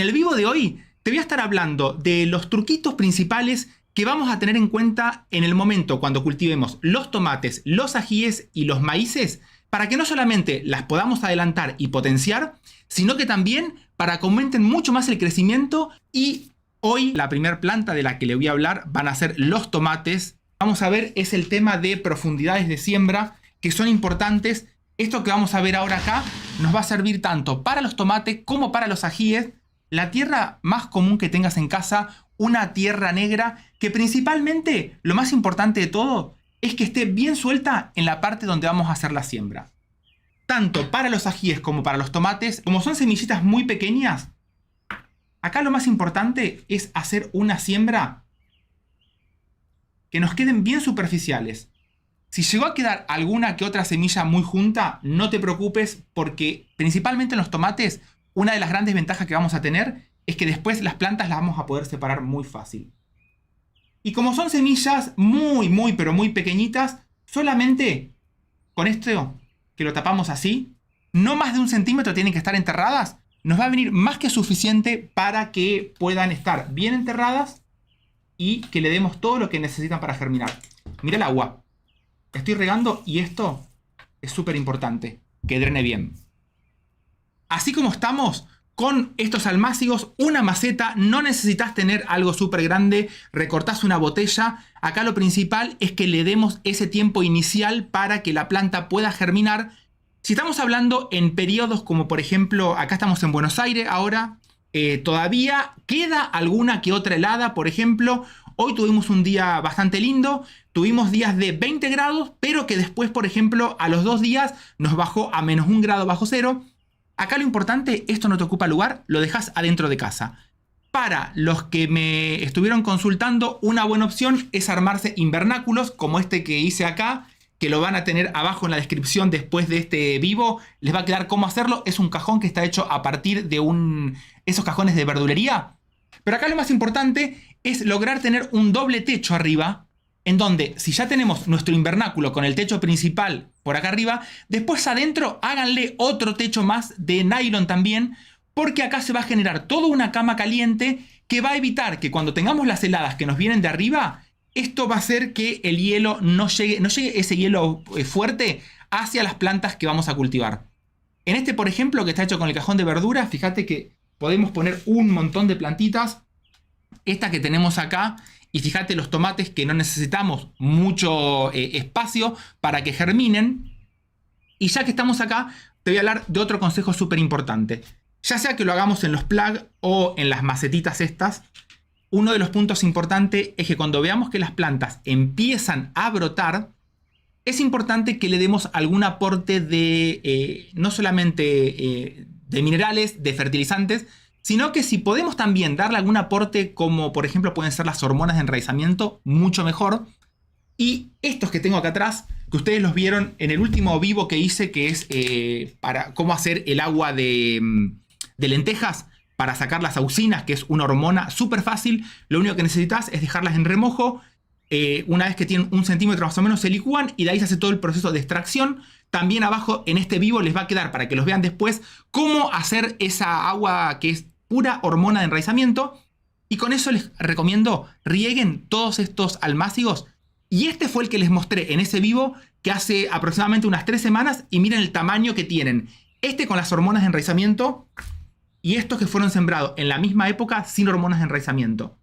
En el vivo de hoy te voy a estar hablando de los truquitos principales que vamos a tener en cuenta en el momento cuando cultivemos los tomates, los ajíes y los maíces, para que no solamente las podamos adelantar y potenciar, sino que también para que aumenten mucho más el crecimiento. Y hoy la primera planta de la que le voy a hablar van a ser los tomates. Vamos a ver es el tema de profundidades de siembra que son importantes. Esto que vamos a ver ahora acá nos va a servir tanto para los tomates como para los ajíes. La tierra más común que tengas en casa, una tierra negra, que principalmente lo más importante de todo es que esté bien suelta en la parte donde vamos a hacer la siembra. Tanto para los ajíes como para los tomates, como son semillitas muy pequeñas, acá lo más importante es hacer una siembra que nos queden bien superficiales. Si llegó a quedar alguna que otra semilla muy junta, no te preocupes, porque principalmente en los tomates, una de las grandes ventajas que vamos a tener es que después las plantas las vamos a poder separar muy fácil. Y como son semillas pero muy pequeñitas, solamente con esto que lo tapamos así, no más de 1 centímetro tienen que estar enterradas, nos va a venir más que suficiente para que puedan estar bien enterradas y que le demos todo lo que necesitan para germinar. Mira el agua. Estoy regando y esto es súper importante, que drene bien. Así como estamos con estos almácigos, una maceta, no necesitas tener algo súper grande, recortás una botella. Acá lo principal es que le demos ese tiempo inicial para que la planta pueda germinar. Si estamos hablando en periodos como por ejemplo, acá estamos en Buenos Aires ahora, todavía queda alguna que otra helada, por ejemplo. Hoy tuvimos un día bastante lindo, tuvimos días de 20 grados, pero que después, por ejemplo, a los 2 días nos bajó a -1 grado bajo cero. Acá lo importante, esto no te ocupa lugar, lo dejas adentro de casa. Para los que me estuvieron consultando, una buena opción es armarse invernáculos, como este que hice acá, que lo van a tener abajo en la descripción después de este vivo. Les va a quedar cómo hacerlo. Es un cajón que está hecho a partir de esos cajones de verdulería. Pero acá lo más importante es lograr tener un doble techo arriba, en donde si ya tenemos nuestro invernáculo con el techo principal por acá arriba, después adentro háganle otro techo más de nylon también, porque acá se va a generar toda una cama caliente que va a evitar que cuando tengamos las heladas que nos vienen de arriba, esto va a hacer que el hielo no llegue ese hielo fuerte hacia las plantas que vamos a cultivar. En este, por ejemplo, que está hecho con el cajón de verduras, fíjate que podemos poner un montón de plantitas. Esta que tenemos acá, y fíjate los tomates que no necesitamos mucho espacio para que germinen. Y ya que estamos acá, te voy a hablar de otro consejo súper importante. Ya sea que lo hagamos en los plug o en las macetitas estas, uno de los puntos importantes es que cuando veamos que las plantas empiezan a brotar, es importante que le demos algún aporte de no solamente de minerales, de fertilizantes, sino que si podemos también darle algún aporte como por ejemplo pueden ser las hormonas de enraizamiento, mucho mejor. Y estos que tengo acá atrás, que ustedes los vieron en el último vivo que hice, que es para cómo hacer el agua de lentejas para sacar las auxinas, que es una hormona súper fácil. Lo único que necesitas es dejarlas en remojo. Una vez que tienen 1 centímetro más o menos se licúan y de ahí se hace todo el proceso de extracción. También abajo en este vivo les va a quedar, para que los vean después, cómo hacer esa agua que es pura hormona de enraizamiento. Y con eso les recomiendo rieguen todos estos almácigos. Y este fue el que les mostré en ese vivo que hace aproximadamente unas 3 semanas. Y miren el tamaño que tienen. Este con las hormonas de enraizamiento y estos que fueron sembrados en la misma época sin hormonas de enraizamiento.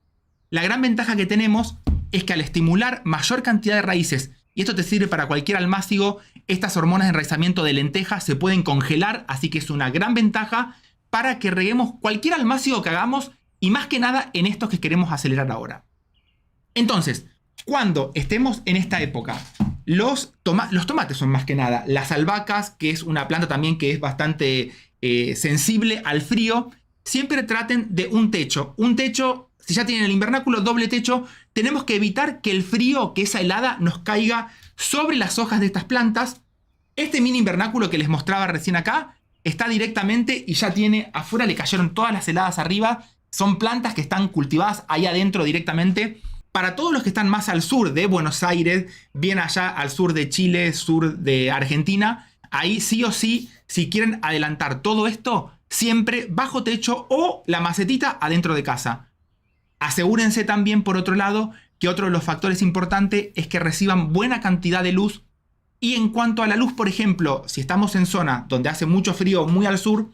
La gran ventaja que tenemos es que al estimular mayor cantidad de raíces, y esto te sirve para cualquier almácigo, estas hormonas de enraizamiento de lentejas se pueden congelar, así que es una gran ventaja para que reguemos cualquier almácigo que hagamos y más que nada en estos que queremos acelerar ahora. Entonces, cuando estemos en esta época, los tomates son más que nada, las albahacas, que es una planta también que es bastante sensible al frío, siempre traten de un techo. Un techo, si ya tienen el invernáculo, doble techo, tenemos que evitar que el frío, que esa helada nos caiga sobre las hojas de estas plantas. Este mini invernáculo que les mostraba recién acá, está directamente y ya tiene, afuera le cayeron todas las heladas arriba. Son plantas que están cultivadas ahí adentro directamente. Para todos los que están más al sur de Buenos Aires, bien allá al sur de Chile, sur de Argentina, ahí sí o sí, si quieren adelantar todo esto, siempre bajo techo o la macetita adentro de casa. Asegúrense también, por otro lado, que otro de los factores importantes es que reciban buena cantidad de luz. Y en cuanto a la luz, por ejemplo, si estamos en zona donde hace mucho frío, muy al sur,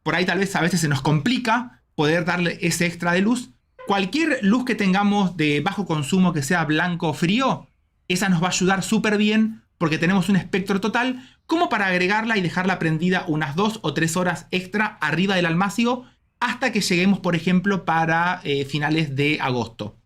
por ahí tal vez a veces se nos complica poder darle ese extra de luz. Cualquier luz que tengamos de bajo consumo, que sea blanco o frío, esa nos va a ayudar súper bien porque tenemos un espectro total como para agregarla y dejarla prendida unas 2 o 3 horas extra arriba del almácigo hasta que lleguemos, por ejemplo, para finales de agosto.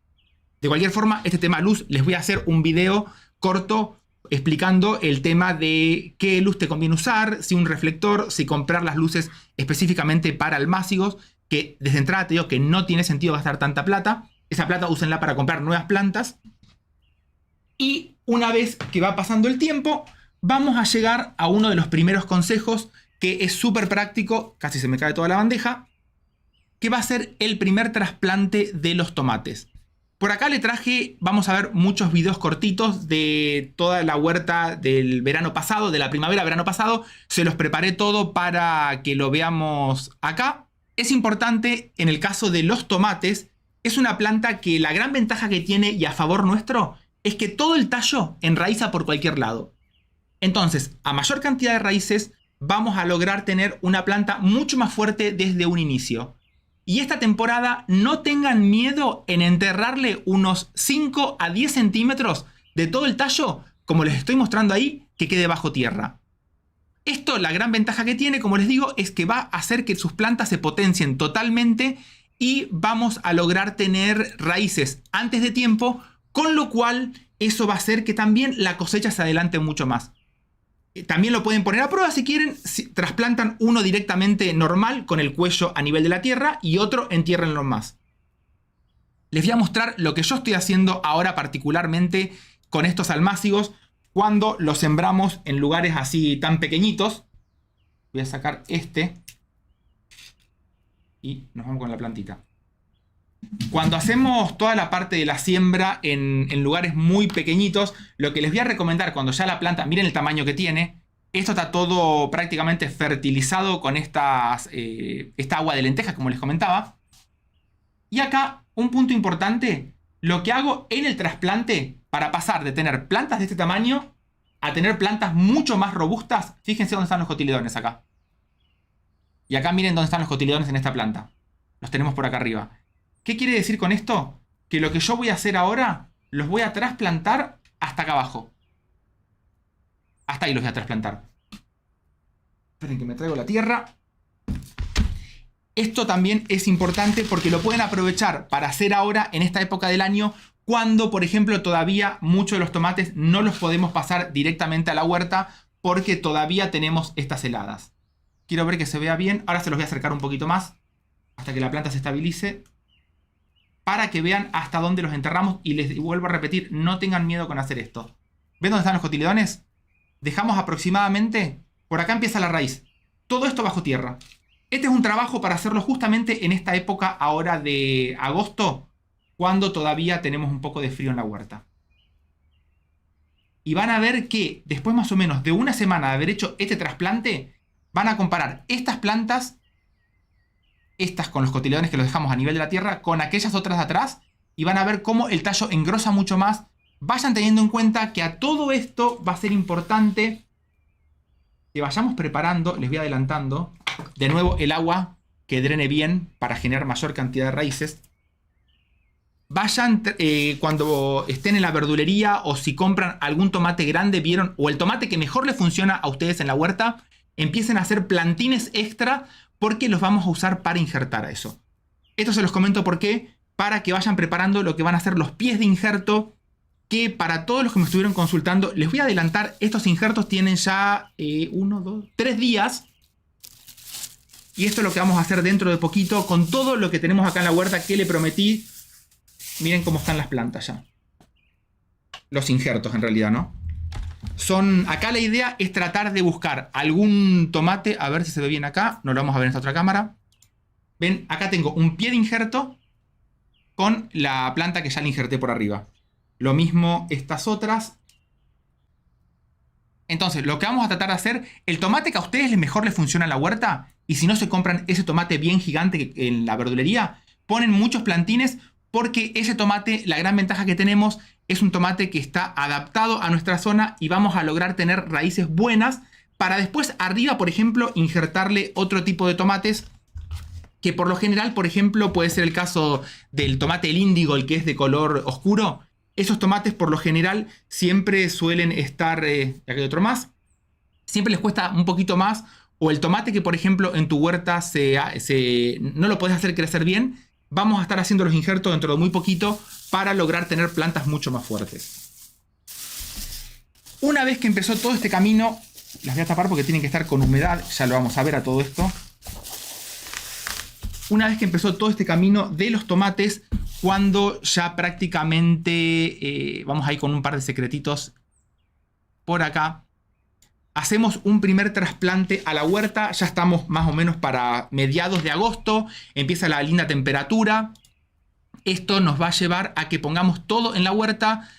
De cualquier forma, este tema luz, les voy a hacer un video corto explicando el tema de qué luz te conviene usar, si un reflector, si comprar las luces específicamente para almácigos, que desde entrada te digo que no tiene sentido gastar tanta plata. Esa plata úsenla para comprar nuevas plantas. Y una vez que va pasando el tiempo, vamos a llegar a uno de los primeros consejos que es súper práctico, casi se me cae toda la bandeja, que va a ser el primer trasplante de los tomates. Por acá le traje, vamos a ver muchos videos cortitos de toda la huerta del verano pasado, de la primavera, verano pasado. Se los preparé todo para que lo veamos acá. Es importante en el caso de los tomates, es una planta que la gran ventaja que tiene y a favor nuestro es que todo el tallo enraiza por cualquier lado. Entonces, a mayor cantidad de raíces, vamos a lograr tener una planta mucho más fuerte desde un inicio. Y esta temporada no tengan miedo en enterrarle unos 5 a 10 centímetros de todo el tallo, como les estoy mostrando ahí, que quede bajo tierra. Esto, la gran ventaja que tiene, como les digo, es que va a hacer que sus plantas se potencien totalmente y vamos a lograr tener raíces antes de tiempo, con lo cual eso va a hacer que también la cosecha se adelante mucho más. También lo pueden poner a prueba si quieren. Trasplantan uno directamente normal con el cuello a nivel de la tierra y otro entiérrenlo más. Les voy a mostrar lo que yo estoy haciendo ahora particularmente con estos almácigos cuando los sembramos en lugares así tan pequeñitos. Voy a sacar este y nos vamos con la plantita. Cuando hacemos toda la parte de la siembra en lugares muy pequeñitos, lo que les voy a recomendar cuando ya la planta, miren el tamaño que tiene, esto está todo prácticamente fertilizado con esta agua de lentejas, como les comentaba. Y acá, un punto importante, lo que hago en el trasplante para pasar de tener plantas de este tamaño a tener plantas mucho más robustas, fíjense dónde están los cotiledones acá. Y acá miren dónde están los cotiledones en esta planta. Los tenemos por acá arriba. ¿Qué quiere decir con esto? Que lo que yo voy a hacer ahora, los voy a trasplantar hasta acá abajo. Hasta ahí los voy a trasplantar. Esperen que me traigo la tierra. Esto también es importante porque lo pueden aprovechar para hacer ahora en esta época del año, cuando, por ejemplo, todavía muchos de los tomates no los podemos pasar directamente a la huerta porque todavía tenemos estas heladas. Quiero ver que se vea bien. Ahora se los voy a acercar un poquito más hasta que la planta se estabilice, para que vean hasta dónde los enterramos. Y les vuelvo a repetir, no tengan miedo con hacer esto. ¿Ven dónde están los cotiledones? Dejamos aproximadamente, por acá empieza la raíz. Todo esto bajo tierra. Este es un trabajo para hacerlo justamente en esta época ahora de agosto, cuando todavía tenemos un poco de frío en la huerta. Y van a ver que después más o menos de una semana de haber hecho este trasplante, van a comparar estas plantas, estas con los cotiledones que los dejamos a nivel de la tierra, con aquellas otras de atrás, y van a ver cómo el tallo engrosa mucho más. Vayan teniendo en cuenta que a todo esto va a ser importante que vayamos preparando, les voy adelantando, de nuevo el agua que drene bien para generar mayor cantidad de raíces. Vayan cuando estén en la verdulería o si compran algún tomate grande, vieron, o el tomate que mejor les funciona a ustedes en la huerta, empiecen a hacer plantines extra porque los vamos a usar para injertar a eso. Esto se los comento porque para que vayan preparando lo que van a ser los pies de injerto, que para todos los que me estuvieron consultando, les voy a adelantar, estos injertos tienen ya 3 días. Y esto es lo que vamos a hacer dentro de poquito con todo lo que tenemos acá en la huerta que le prometí. Miren cómo están las plantas ya. Los injertos en realidad, ¿no? Acá la idea es tratar de buscar algún tomate. A ver si se ve bien acá. No lo vamos a ver en esta otra cámara. Ven, acá tengo un pie de injerto con la planta que ya le injerté por arriba. Lo mismo estas otras. Entonces, lo que vamos a tratar de hacer, el tomate que a ustedes mejor les funciona en la huerta, y si no se compran ese tomate bien gigante en la verdulería, ponen muchos plantines porque ese tomate, la gran ventaja que tenemos es un tomate que está adaptado a nuestra zona y vamos a lograr tener raíces buenas para después arriba, por ejemplo, injertarle otro tipo de tomates que por lo general, por ejemplo, puede ser el caso del tomate el índigo, el que es de color oscuro. Esos tomates por lo general siempre suelen estar, aquí hay otro más, siempre les cuesta un poquito más, o el tomate que por ejemplo en tu huerta no lo podés hacer crecer bien, vamos a estar haciendo los injertos dentro de muy poquito para lograr tener plantas mucho más fuertes. Una vez que empezó todo este camino, las voy a tapar porque tienen que estar con humedad, ya lo vamos a ver a todo esto. Una vez que empezó todo este camino de los tomates, cuando ya prácticamente, vamos a ir con un par de secretitos por acá, hacemos un primer trasplante a la huerta, ya estamos más o menos para mediados de agosto, empieza la linda temperatura, esto nos va a llevar a que pongamos todo en la huerta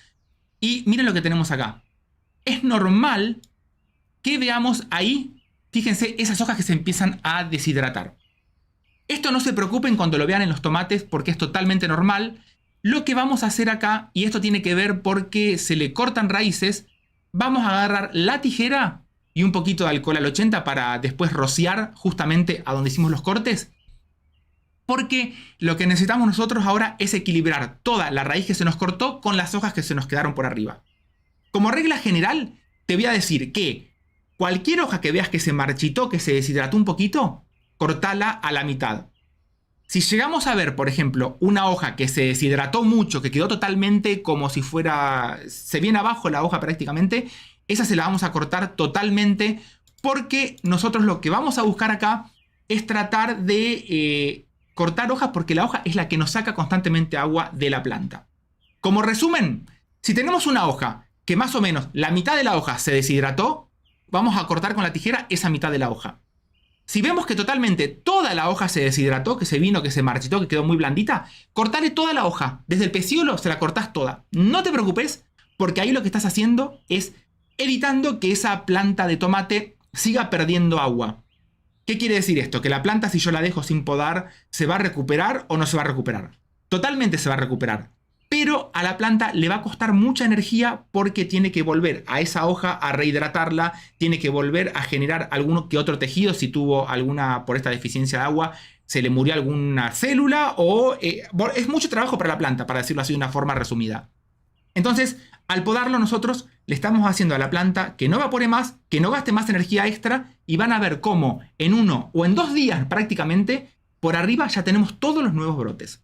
y miren lo que tenemos acá. Es normal que veamos ahí, fíjense, esas hojas que se empiezan a deshidratar. Esto no se preocupen cuando lo vean en los tomates porque es totalmente normal. Lo que vamos a hacer acá, y esto tiene que ver porque se le cortan raíces, vamos a agarrar la tijera y un poquito de alcohol al 80 para después rociar justamente a donde hicimos los cortes. Porque lo que necesitamos nosotros ahora es equilibrar toda la raíz que se nos cortó con las hojas que se nos quedaron por arriba. Como regla general, te voy a decir que cualquier hoja que veas que se marchitó, que se deshidrató un poquito, cortala a la mitad. Si llegamos a ver, por ejemplo, una hoja que se deshidrató mucho, que quedó totalmente como si fuera, se viene abajo la hoja prácticamente, esa se la vamos a cortar totalmente porque nosotros lo que vamos a buscar acá es tratar de cortar hojas porque la hoja es la que nos saca constantemente agua de la planta. Como resumen, si tenemos una hoja que más o menos la mitad de la hoja se deshidrató, vamos a cortar con la tijera esa mitad de la hoja. Si vemos que totalmente toda la hoja se deshidrató, que se vino, que se marchitó, que quedó muy blandita, cortale toda la hoja. Desde el pecíolo se la cortás toda. No te preocupes, porque ahí lo que estás haciendo es evitando que esa planta de tomate siga perdiendo agua. ¿Qué quiere decir esto? Que la planta, si yo la dejo sin podar, ¿se va a recuperar o no se va a recuperar? Totalmente se va a recuperar. Pero a la planta le va a costar mucha energía porque tiene que volver a esa hoja a rehidratarla, tiene que volver a generar algún que otro tejido si tuvo alguna, por esta deficiencia de agua, se le murió alguna célula o es mucho trabajo para la planta, para decirlo así de una forma resumida. Entonces, al podarlo nosotros le estamos haciendo a la planta que no evapore más, que no gaste más energía extra y van a ver cómo en 1 o en 2 días prácticamente por arriba ya tenemos todos los nuevos brotes.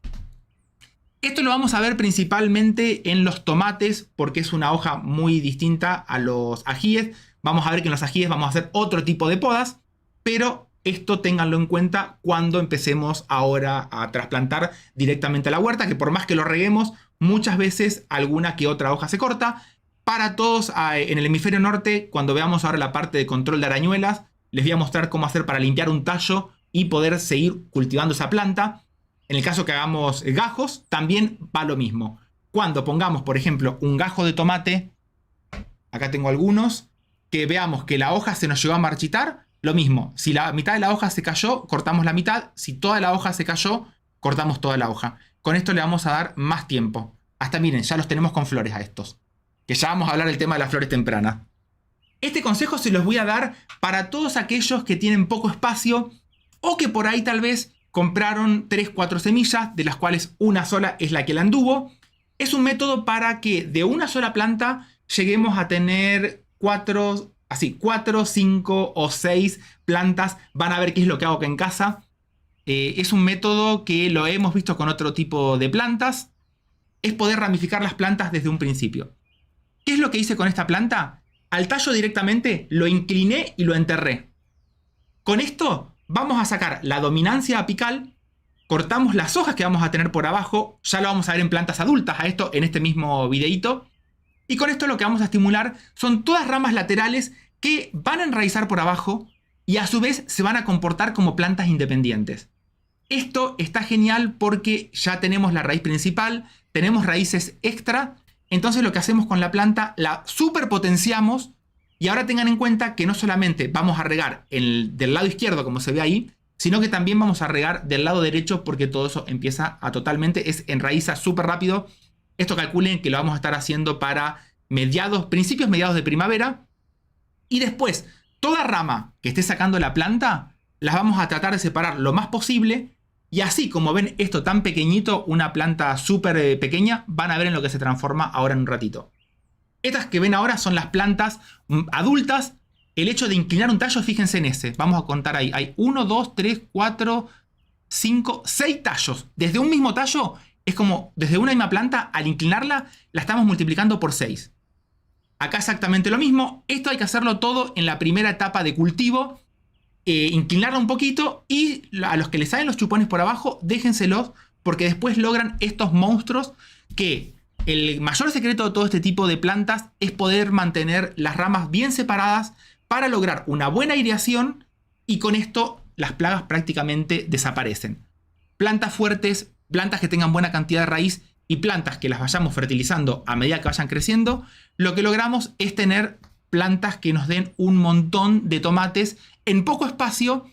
Esto lo vamos a ver principalmente en los tomates porque es una hoja muy distinta a los ajíes. Vamos a ver que en los ajíes vamos a hacer otro tipo de podas, pero esto ténganlo en cuenta cuando empecemos ahora a trasplantar directamente a la huerta, que por más que lo reguemos, muchas veces alguna que otra hoja se corta. Para todos en el hemisferio norte, cuando veamos ahora la parte de control de arañuelas, les voy a mostrar cómo hacer para limpiar un tallo y poder seguir cultivando esa planta. En el caso que hagamos gajos, también va lo mismo. Cuando pongamos, por ejemplo, un gajo de tomate, acá tengo algunos, que veamos que la hoja se nos llegó a marchitar, lo mismo. Si la mitad de la hoja se cayó, cortamos la mitad. Si toda la hoja se cayó, cortamos toda la hoja. Con esto le vamos a dar más tiempo. Hasta miren, ya los tenemos con flores a estos. Que ya vamos a hablar del tema de las flores tempranas. Este consejo se los voy a dar para todos aquellos que tienen poco espacio o que por ahí tal vez compraron 3-4 semillas, de las cuales una sola es la que la anduvo. Es un método para que de una sola planta lleguemos a tener 4, 5 o 6 plantas. Van a ver qué es lo que hago acá en casa. Es un método que lo hemos visto con otro tipo de plantas. Es poder ramificar las plantas desde un principio. ¿Qué es lo que hice con esta planta? Al tallo directamente lo incliné y lo enterré. Con esto vamos a sacar la dominancia apical, cortamos las hojas que vamos a tener por abajo, ya lo vamos a ver en plantas adultas a esto en este mismo videito, y con esto lo que vamos a estimular son todas ramas laterales que van a enraizar por abajo y a su vez se van a comportar como plantas independientes. Esto está genial porque ya tenemos la raíz principal, tenemos raíces extra, entonces lo que hacemos con la planta la superpotenciamos Y ahora tengan en cuenta que no solamente vamos a regar del lado izquierdo, como se ve ahí, sino que también vamos a regar del lado derecho, porque todo eso empieza a totalmente, enraiza súper rápido. Esto calculen que lo vamos a estar haciendo para principios mediados de primavera. Y después, toda rama que esté sacando la planta, las vamos a tratar de separar lo más posible. Y así como ven esto tan pequeñito, una planta súper pequeña, van a ver en lo que se transforma ahora en un ratito. Estas que ven ahora son las plantas adultas. El hecho de inclinar un tallo, fíjense en ese. Vamos a contar ahí. Hay 1, 2, 3, 4, 5, 6 tallos. Desde un mismo tallo, es como desde una misma planta, al inclinarla, la estamos multiplicando por 6. Acá exactamente lo mismo. Esto hay que hacerlo todo en la primera etapa de cultivo. Inclinarla un poquito, y a los que les salen los chupones por abajo, déjenselos, porque después logran estos monstruos. Que el mayor secreto de todo este tipo de plantas es poder mantener las ramas bien separadas para lograr una buena aireación, y con esto las plagas prácticamente desaparecen. Plantas fuertes, plantas que tengan buena cantidad de raíz y plantas que las vayamos fertilizando a medida que vayan creciendo, lo que logramos es tener plantas que nos den un montón de tomates en poco espacio.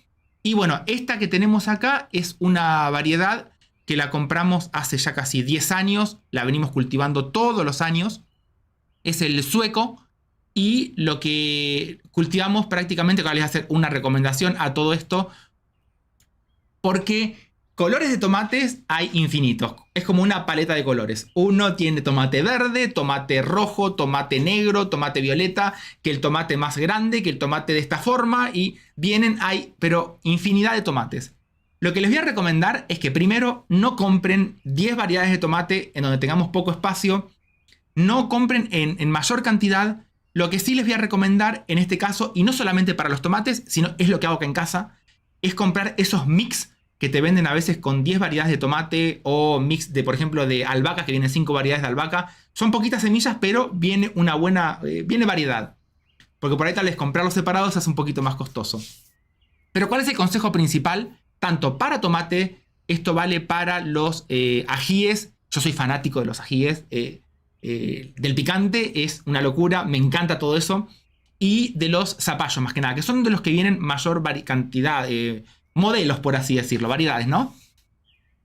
Y bueno, esta que tenemos acá es una variedad que la compramos hace ya casi 10 años, la venimos cultivando todos los años, es el sueco, y lo que cultivamos prácticamente, ahora les voy a hacer una recomendación a todo esto, porque colores de tomates hay infinitos, es como una paleta de colores. Uno tiene tomate verde, tomate rojo, tomate negro, tomate violeta, que el tomate más grande, que el tomate de esta forma, y hay pero infinidad de tomates. Lo que les voy a recomendar es que primero no compren 10 variedades de tomate en donde tengamos poco espacio. No compren en mayor cantidad. Lo que sí les voy a recomendar en este caso, y no solamente para los tomates, sino es lo que hago acá en casa, es comprar esos mix que te venden a veces con 10 variedades de tomate, o mix de, por ejemplo, de albahaca, que vienen 5 variedades de albahaca. Son poquitas semillas, pero viene una buena viene variedad. Porque por ahí tal vez comprarlos separados es un poquito más costoso. Pero ¿cuál es el consejo principal? Tanto para tomate, esto vale para los ajíes. Yo soy fanático de los ajíes. Del picante es una locura, me encanta todo eso. Y de los zapallos, más que nada, que son de los que vienen mayor cantidad, modelos, por así decirlo, variedades, ¿no?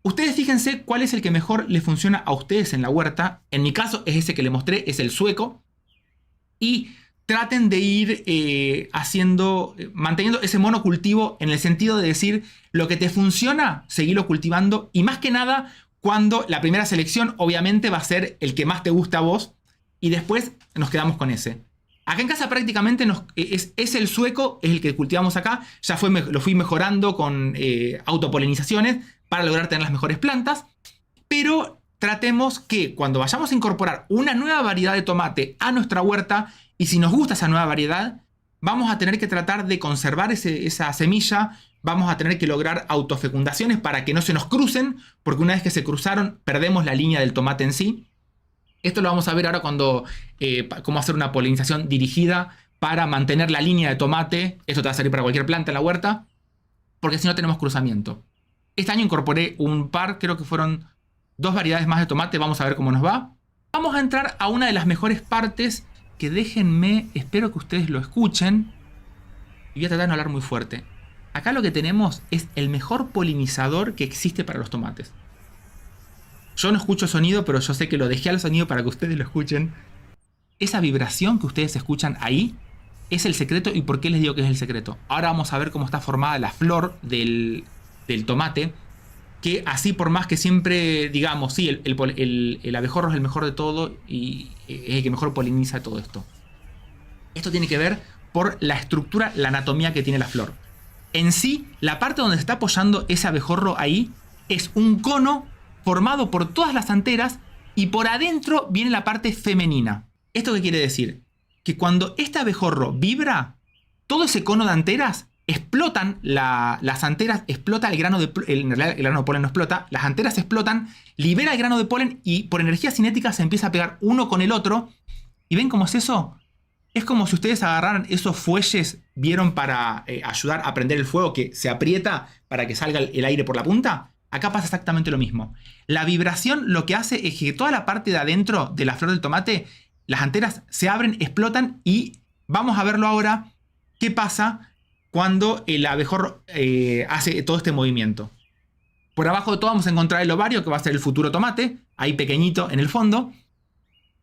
Ustedes fíjense cuál es el que mejor les funciona a ustedes en la huerta. En mi caso es ese que les mostré, es el sueco. Y traten de ir manteniendo ese monocultivo, en el sentido de decir, lo que te funciona, seguirlo cultivando. Y más que nada, cuando la primera selección obviamente va a ser el que más te gusta a vos, y después nos quedamos con ese. Acá en casa prácticamente es el sueco, es el que cultivamos acá. Ya lo fui mejorando con autopolinizaciones para lograr tener las mejores plantas. Pero tratemos que cuando vayamos a incorporar una nueva variedad de tomate a nuestra huerta, y si nos gusta esa nueva variedad, vamos a tener que tratar de conservar esa semilla. Vamos a tener que lograr autofecundaciones para que no se nos crucen, porque una vez que se cruzaron, perdemos la línea del tomate en sí. Esto lo vamos a ver ahora cómo hacer una polinización dirigida para mantener la línea de tomate. Esto te va a servir para cualquier planta en la huerta, porque si no tenemos cruzamiento. Este año incorporé un par, creo que fueron 2 variedades más de tomate. Vamos a ver cómo nos va. Vamos a entrar a una de las mejores partes, que déjenme, espero que ustedes lo escuchen. Y voy a tratar de no hablar muy fuerte. Acá lo que tenemos es el mejor polinizador que existe para los tomates. Yo no escucho sonido, pero yo sé que lo dejé al sonido para que ustedes lo escuchen. Esa vibración que ustedes escuchan ahí es el secreto. ¿Y por qué les digo que es el secreto? Ahora vamos a ver cómo está formada la flor del tomate. Que así, por más que siempre digamos, sí, el abejorro es el mejor de todo y es el que mejor poliniza todo esto. Esto tiene que ver por la estructura, la anatomía que tiene la flor. En sí, la parte donde se está apoyando ese abejorro ahí es un cono formado por todas las anteras, y por adentro viene la parte femenina. ¿Esto qué quiere decir? Que cuando este abejorro vibra, todo ese cono de anteras explotan, las anteras explota el grano de polen, no explota, las anteras explotan, libera el grano de polen, y por energía cinética se empieza a pegar uno con el otro. ¿Y ven cómo es eso? Es como si ustedes agarraran esos fuelles, vieron, para ayudar a prender el fuego, que se aprieta para que salga el aire por la punta. Acá pasa exactamente lo mismo. La vibración lo que hace es que toda la parte de adentro de la flor del tomate, las anteras se abren, explotan, y Vamos a verlo ahora. ¿Qué pasa cuando el abejorro hace todo este movimiento? Por abajo de todo vamos a encontrar el ovario, que va a ser el futuro tomate, ahí pequeñito en el fondo.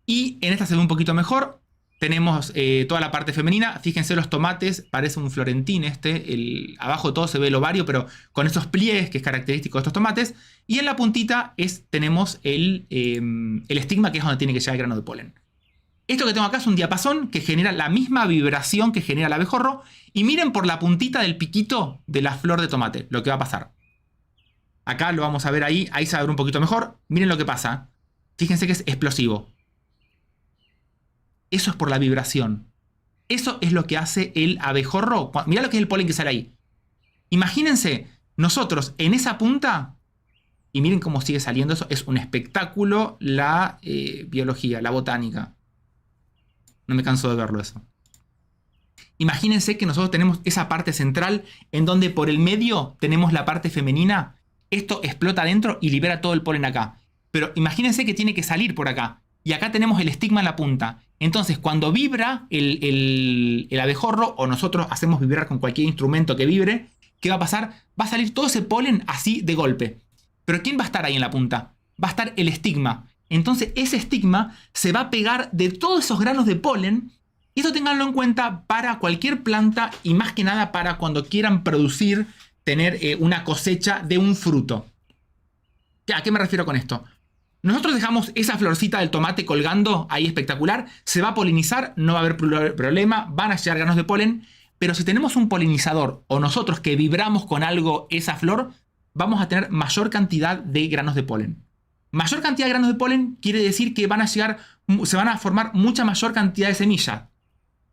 Y en esta se ve un poquito mejor. Tenemos toda la parte femenina. Fíjense los tomates, parece un florentín abajo de todo se ve el ovario, pero con esos pliegues que es característico de estos tomates. Y en la puntita tenemos el estigma, que es donde tiene que llegar el grano de polen. Esto que tengo acá es un diapasón que genera la misma vibración que genera el abejorro. Y miren por la puntita del piquito de la flor de tomate lo que va a pasar. Acá lo vamos a ver ahí se va a ver un poquito mejor. Miren lo que pasa. Fíjense que es explosivo. Eso es por la vibración. Eso es lo que hace el abejorro. Mirá lo que es el polen que sale ahí. Imagínense, nosotros en esa punta, y miren cómo sigue saliendo eso, es un espectáculo la biología, la botánica. No me canso de verlo eso. Imagínense que nosotros tenemos esa parte central en donde por el medio tenemos la parte femenina. Esto explota adentro y libera todo el polen acá. Pero imagínense que tiene que salir por acá. Y acá tenemos el estigma en la punta. Entonces, cuando vibra el abejorro, o nosotros hacemos vibrar con cualquier instrumento que vibre, ¿qué va a pasar? Va a salir todo ese polen así de golpe. Pero ¿quién va a estar ahí en la punta? Va a estar el estigma. Entonces, ese estigma se va a pegar de todos esos granos de polen. Y esto tenganlo en cuenta para cualquier planta y más que nada para cuando quieran producir, tener una cosecha de un fruto. ¿A qué me refiero con esto? Nosotros dejamos esa florcita del tomate colgando ahí espectacular, se va a polinizar, no va a haber problema, van a llegar granos de polen, pero si tenemos un polinizador o nosotros que vibramos con algo esa flor, vamos a tener mayor cantidad de granos de polen. Mayor cantidad de granos de polen quiere decir que se van a formar mucha mayor cantidad de semillas.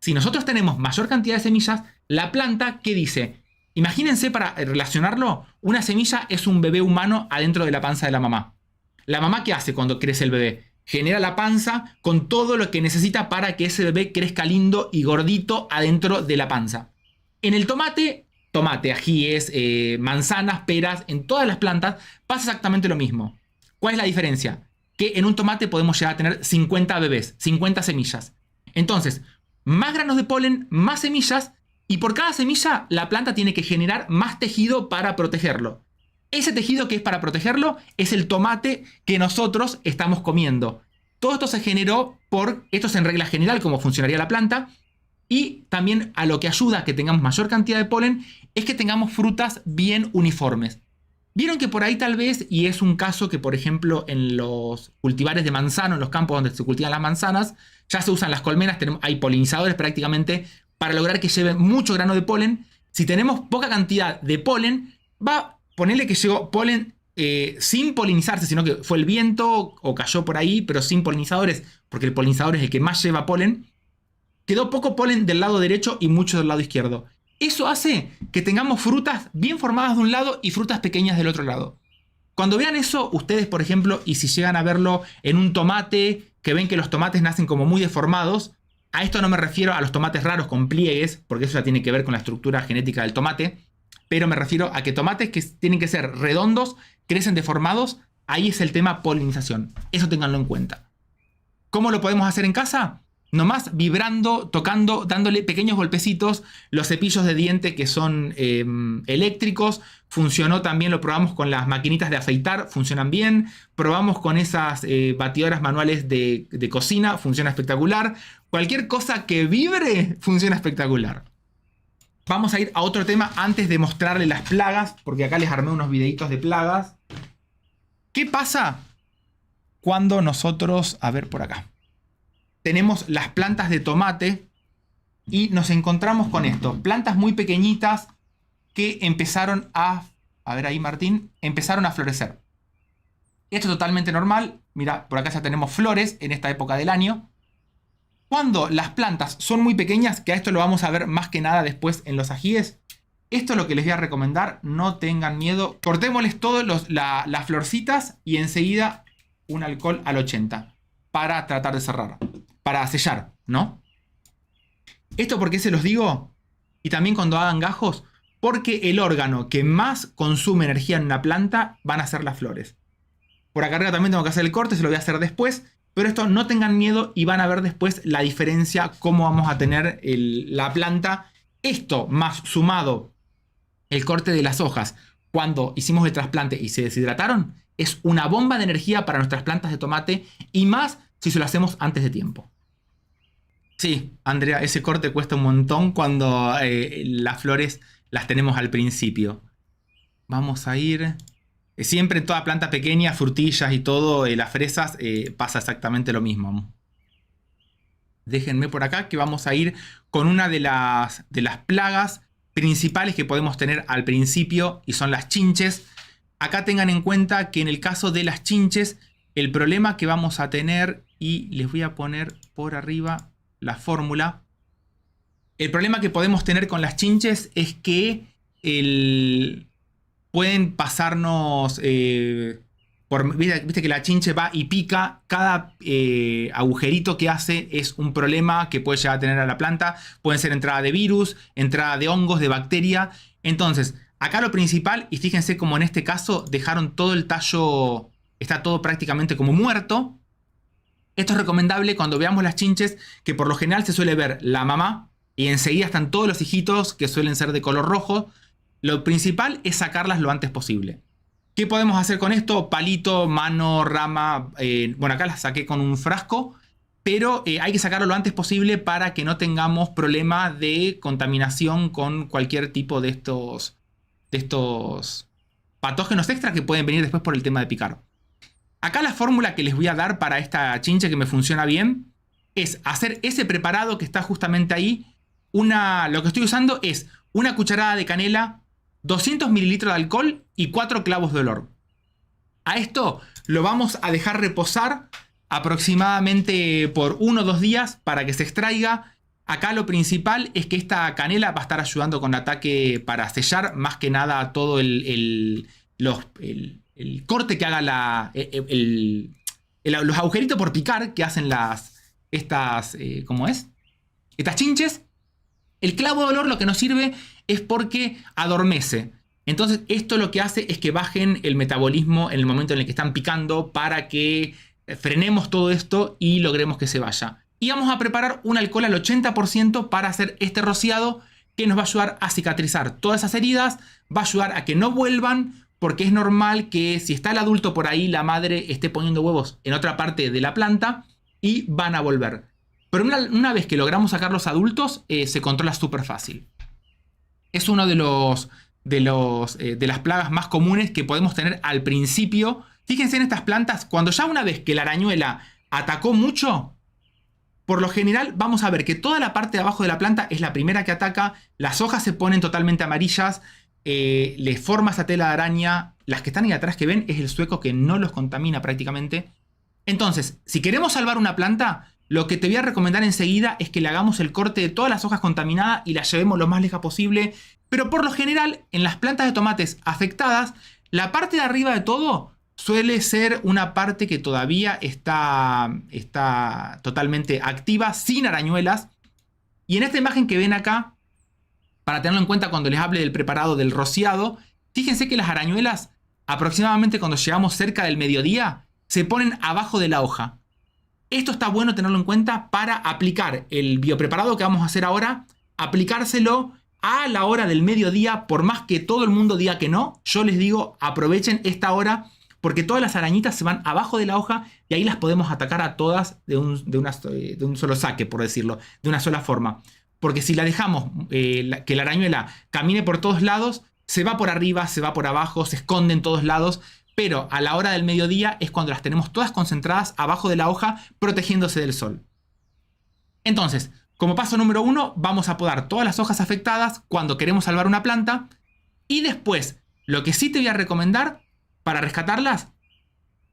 Si nosotros tenemos mayor cantidad de semillas, la planta, ¿qué dice? Imagínense, para relacionarlo, una semilla es un bebé humano adentro de la panza de la mamá. ¿La mamá qué hace cuando crece el bebé? Genera la panza con todo lo que necesita para que ese bebé crezca lindo y gordito adentro de la panza. En el tomate, ajíes, manzanas, peras, en todas las plantas pasa exactamente lo mismo. ¿Cuál es la diferencia? Que en un tomate podemos llegar a tener 50 bebés, 50 semillas. Entonces, más granos de polen, más semillas, y por cada semilla la planta tiene que generar más tejido para protegerlo. Ese tejido que es para protegerlo es el tomate que nosotros estamos comiendo. Todo esto se generó esto es en regla general cómo funcionaría la planta, y también a lo que ayuda a que tengamos mayor cantidad de polen es que tengamos frutas bien uniformes. Vieron que por ahí tal vez, y es un caso que por ejemplo en los cultivares de manzano, en los campos donde se cultivan las manzanas, ya se usan las colmenas, hay polinizadores prácticamente para lograr que lleven mucho grano de polen. Si tenemos poca cantidad de polen, ponerle que llegó polen sin polinizarse, sino que fue el viento o cayó por ahí, pero sin polinizadores, porque el polinizador es el que más lleva polen. Quedó poco polen del lado derecho y mucho del lado izquierdo. Eso hace que tengamos frutas bien formadas de un lado y frutas pequeñas del otro lado. Cuando vean eso, ustedes, por ejemplo, y si llegan a verlo en un tomate, que ven que los tomates nacen como muy deformados, a esto no me refiero a los tomates raros con pliegues, porque eso ya tiene que ver con la estructura genética del tomate, pero me refiero a que tomates que tienen que ser redondos, crecen deformados, ahí es el tema polinización. Eso ténganlo en cuenta. ¿Cómo lo podemos hacer en casa? Nomás vibrando, tocando, dándole pequeños golpecitos. Los cepillos de diente que son eléctricos, funcionó también, lo probamos con las maquinitas de afeitar, funcionan bien. Probamos con esas batidoras manuales de cocina, funciona espectacular. Cualquier cosa que vibre, funciona espectacular. Vamos a ir a otro tema antes de mostrarles las plagas, porque acá les armé unos videitos de plagas. ¿Qué pasa cuando nosotros, a ver por acá, tenemos las plantas de tomate y nos encontramos con esto? Plantas muy pequeñitas que empezaron a ver ahí Martín, empezaron a florecer. Esto es totalmente normal. Mira, por acá ya tenemos flores en esta época del año. Cuando las plantas son muy pequeñas, que a esto lo vamos a ver más que nada después en los ajíes, esto es lo que les voy a recomendar, no tengan miedo. Cortémosles todas las florcitas y enseguida un alcohol al 80 para tratar de cerrar, para sellar, ¿no? ¿Esto por qué se los digo? Y también cuando hagan gajos, porque el órgano que más consume energía en una planta van a ser las flores. Por acá arriba también tengo que hacer el corte, se lo voy a hacer después. Pero esto no tengan miedo y van a ver después la diferencia, cómo vamos a tener la planta. Esto más sumado el corte de las hojas cuando hicimos el trasplante y se deshidrataron, es una bomba de energía para nuestras plantas de tomate y más si se lo hacemos antes de tiempo. Sí, Andrea, ese corte cuesta un montón cuando las flores las tenemos al principio. Vamos a ir... Siempre en toda planta pequeña, frutillas y todo, las fresas, pasa exactamente lo mismo. Déjenme por acá que vamos a ir con una de las plagas principales que podemos tener al principio y son las chinches. Acá tengan en cuenta que en el caso de las chinches, el problema que vamos a tener, y les voy a poner por arriba la fórmula. El problema que podemos tener con las chinches es que pueden pasarnos... viste que la chinche va y pica. Cada agujerito que hace es un problema que puede llegar a tener a la planta. Pueden ser entrada de virus, entrada de hongos, de bacteria. Entonces, acá lo principal, y fíjense como en este caso dejaron todo el tallo, está todo prácticamente como muerto. Esto es recomendable cuando veamos las chinches, que por lo general se suele ver la mamá y enseguida están todos los hijitos que suelen ser de color rojo. Lo principal es sacarlas lo antes posible. ¿Qué podemos hacer con esto? Palito, mano, rama. Bueno, acá las saqué con un frasco, pero hay que sacarlo lo antes posible para que no tengamos problema de contaminación con cualquier tipo de estos patógenos extra que pueden venir después por el tema de picar. Acá la fórmula que les voy a dar para esta chinche que me funciona bien es hacer ese preparado que está justamente ahí. Lo que estoy usando es una cucharada de canela, 200 mililitros de alcohol y 4 clavos de olor. A esto lo vamos a dejar reposar aproximadamente por 1 o 2 días para que se extraiga. Acá lo principal es que esta canela va a estar ayudando con ataque para sellar más que nada todo el corte que haga los agujeritos por picar que hacen estas chinches. El clavo de olor lo que nos sirve es porque adormece. Entonces esto lo que hace es que bajen el metabolismo en el momento en el que están picando para que frenemos todo esto y logremos que se vaya. Y vamos a preparar un alcohol al 80% para hacer este rociado que nos va a ayudar a cicatrizar todas esas heridas, va a ayudar a que no vuelvan, porque es normal que si está el adulto por ahí, la madre esté poniendo huevos en otra parte de la planta y van a volver. Pero una vez que logramos sacar los adultos, se controla súper fácil. Es uno de las plagas más comunes que podemos tener al principio. Fíjense en estas plantas, cuando ya una vez que la arañuela atacó mucho, por lo general vamos a ver que toda la parte de abajo de la planta es la primera que ataca, las hojas se ponen totalmente amarillas, les forma esa tela de araña, las que están ahí atrás que ven es el sueco que no los contamina prácticamente. Entonces, si queremos salvar una planta, lo que te voy a recomendar enseguida es que le hagamos el corte de todas las hojas contaminadas y las llevemos lo más lejos posible. Pero por lo general, en las plantas de tomates afectadas, la parte de arriba de todo suele ser una parte que todavía está totalmente activa, sin arañuelas. Y en esta imagen que ven acá, para tenerlo en cuenta cuando les hable del preparado del rociado, fíjense que las arañuelas, aproximadamente cuando llegamos cerca del mediodía, se ponen abajo de la hoja. Esto está bueno tenerlo en cuenta para aplicar el biopreparado que vamos a hacer ahora, aplicárselo a la hora del mediodía, por más que todo el mundo diga que no, yo les digo aprovechen esta hora porque todas las arañitas se van abajo de la hoja y ahí las podemos atacar a todas de un solo saque, por decirlo, de una sola forma. Porque si la dejamos que la arañuela camine por todos lados, se va por arriba, se va por abajo, se esconde en todos lados. Pero a la hora del mediodía es cuando las tenemos todas concentradas abajo de la hoja, protegiéndose del sol. Entonces, como paso número 1, vamos a podar todas las hojas afectadas cuando queremos salvar una planta. Y después, lo que sí te voy a recomendar para rescatarlas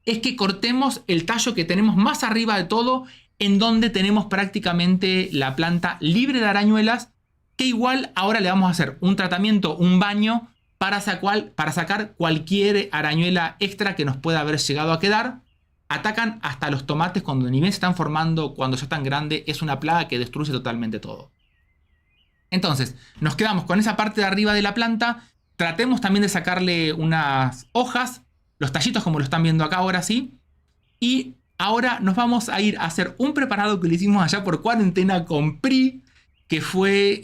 es que cortemos el tallo que tenemos más arriba de todo, en donde tenemos prácticamente la planta libre de arañuelas, que igual ahora le vamos a hacer un tratamiento, un baño, para sacar cualquier arañuela extra que nos pueda haber llegado a quedar. Atacan hasta los tomates cuando ni bien se están formando, cuando ya están grandes. Es una plaga que destruye totalmente todo. Entonces, nos quedamos con esa parte de arriba de la planta. Tratemos también de sacarle unas hojas, los tallitos como lo están viendo acá ahora sí. Y ahora nos vamos a ir a hacer un preparado que le hicimos allá por cuarentena con Pri, que fue,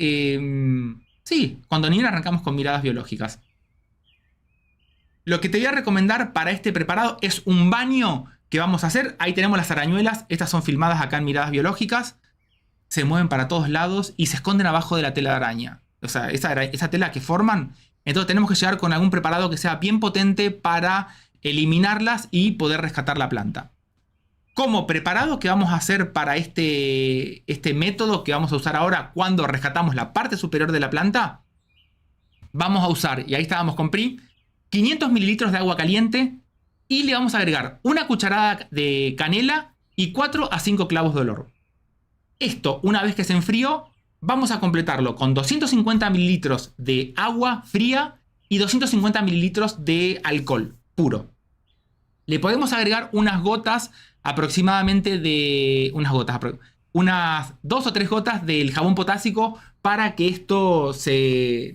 sí, cuando ni bien arrancamos con miradas biológicas. Lo que te voy a recomendar para este preparado es un baño que vamos a hacer. Ahí tenemos las arañuelas, estas son filmadas acá en miradas biológicas. Se mueven para todos lados y se esconden abajo de la tela de araña. O sea, esa tela que forman. Entonces tenemos que llegar con algún preparado que sea bien potente para eliminarlas y poder rescatar la planta. Como preparado que vamos a hacer para este método que vamos a usar ahora cuando rescatamos la parte superior de la planta, vamos a usar, y ahí estábamos con Pri, 500 mililitros de agua caliente y le vamos a agregar una cucharada de canela y 4 a 5 clavos de olor. Esto, una vez que se enfrió, vamos a completarlo con 250 mililitros de agua fría y 250 mililitros de alcohol puro. Le podemos agregar unas gotas aproximadamente de... unas 2 o 3 gotas del jabón potásico para que esto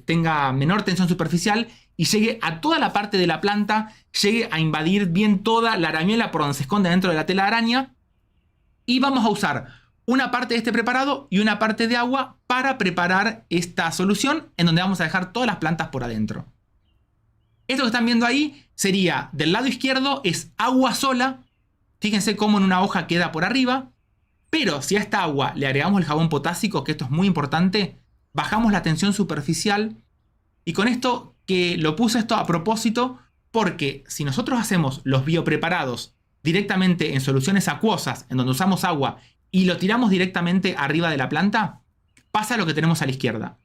tenga menor tensión superficial y llegue a toda la parte de la planta, llegue a invadir bien toda la arañuela por donde se esconde dentro de la tela de araña. Y vamos a usar una parte de este preparado y una parte de agua para preparar esta solución en donde vamos a dejar todas las plantas por adentro. Esto que están viendo ahí sería, del lado izquierdo es agua sola. Fíjense cómo en una hoja queda por arriba. Pero si a esta agua le agregamos el jabón potásico, que esto es muy importante, bajamos la tensión superficial. Y con esto, que lo puse esto a propósito, porque si nosotros hacemos los biopreparados directamente en soluciones acuosas, en donde usamos agua, y lo tiramos directamente arriba de la planta, pasa lo que tenemos a la izquierda.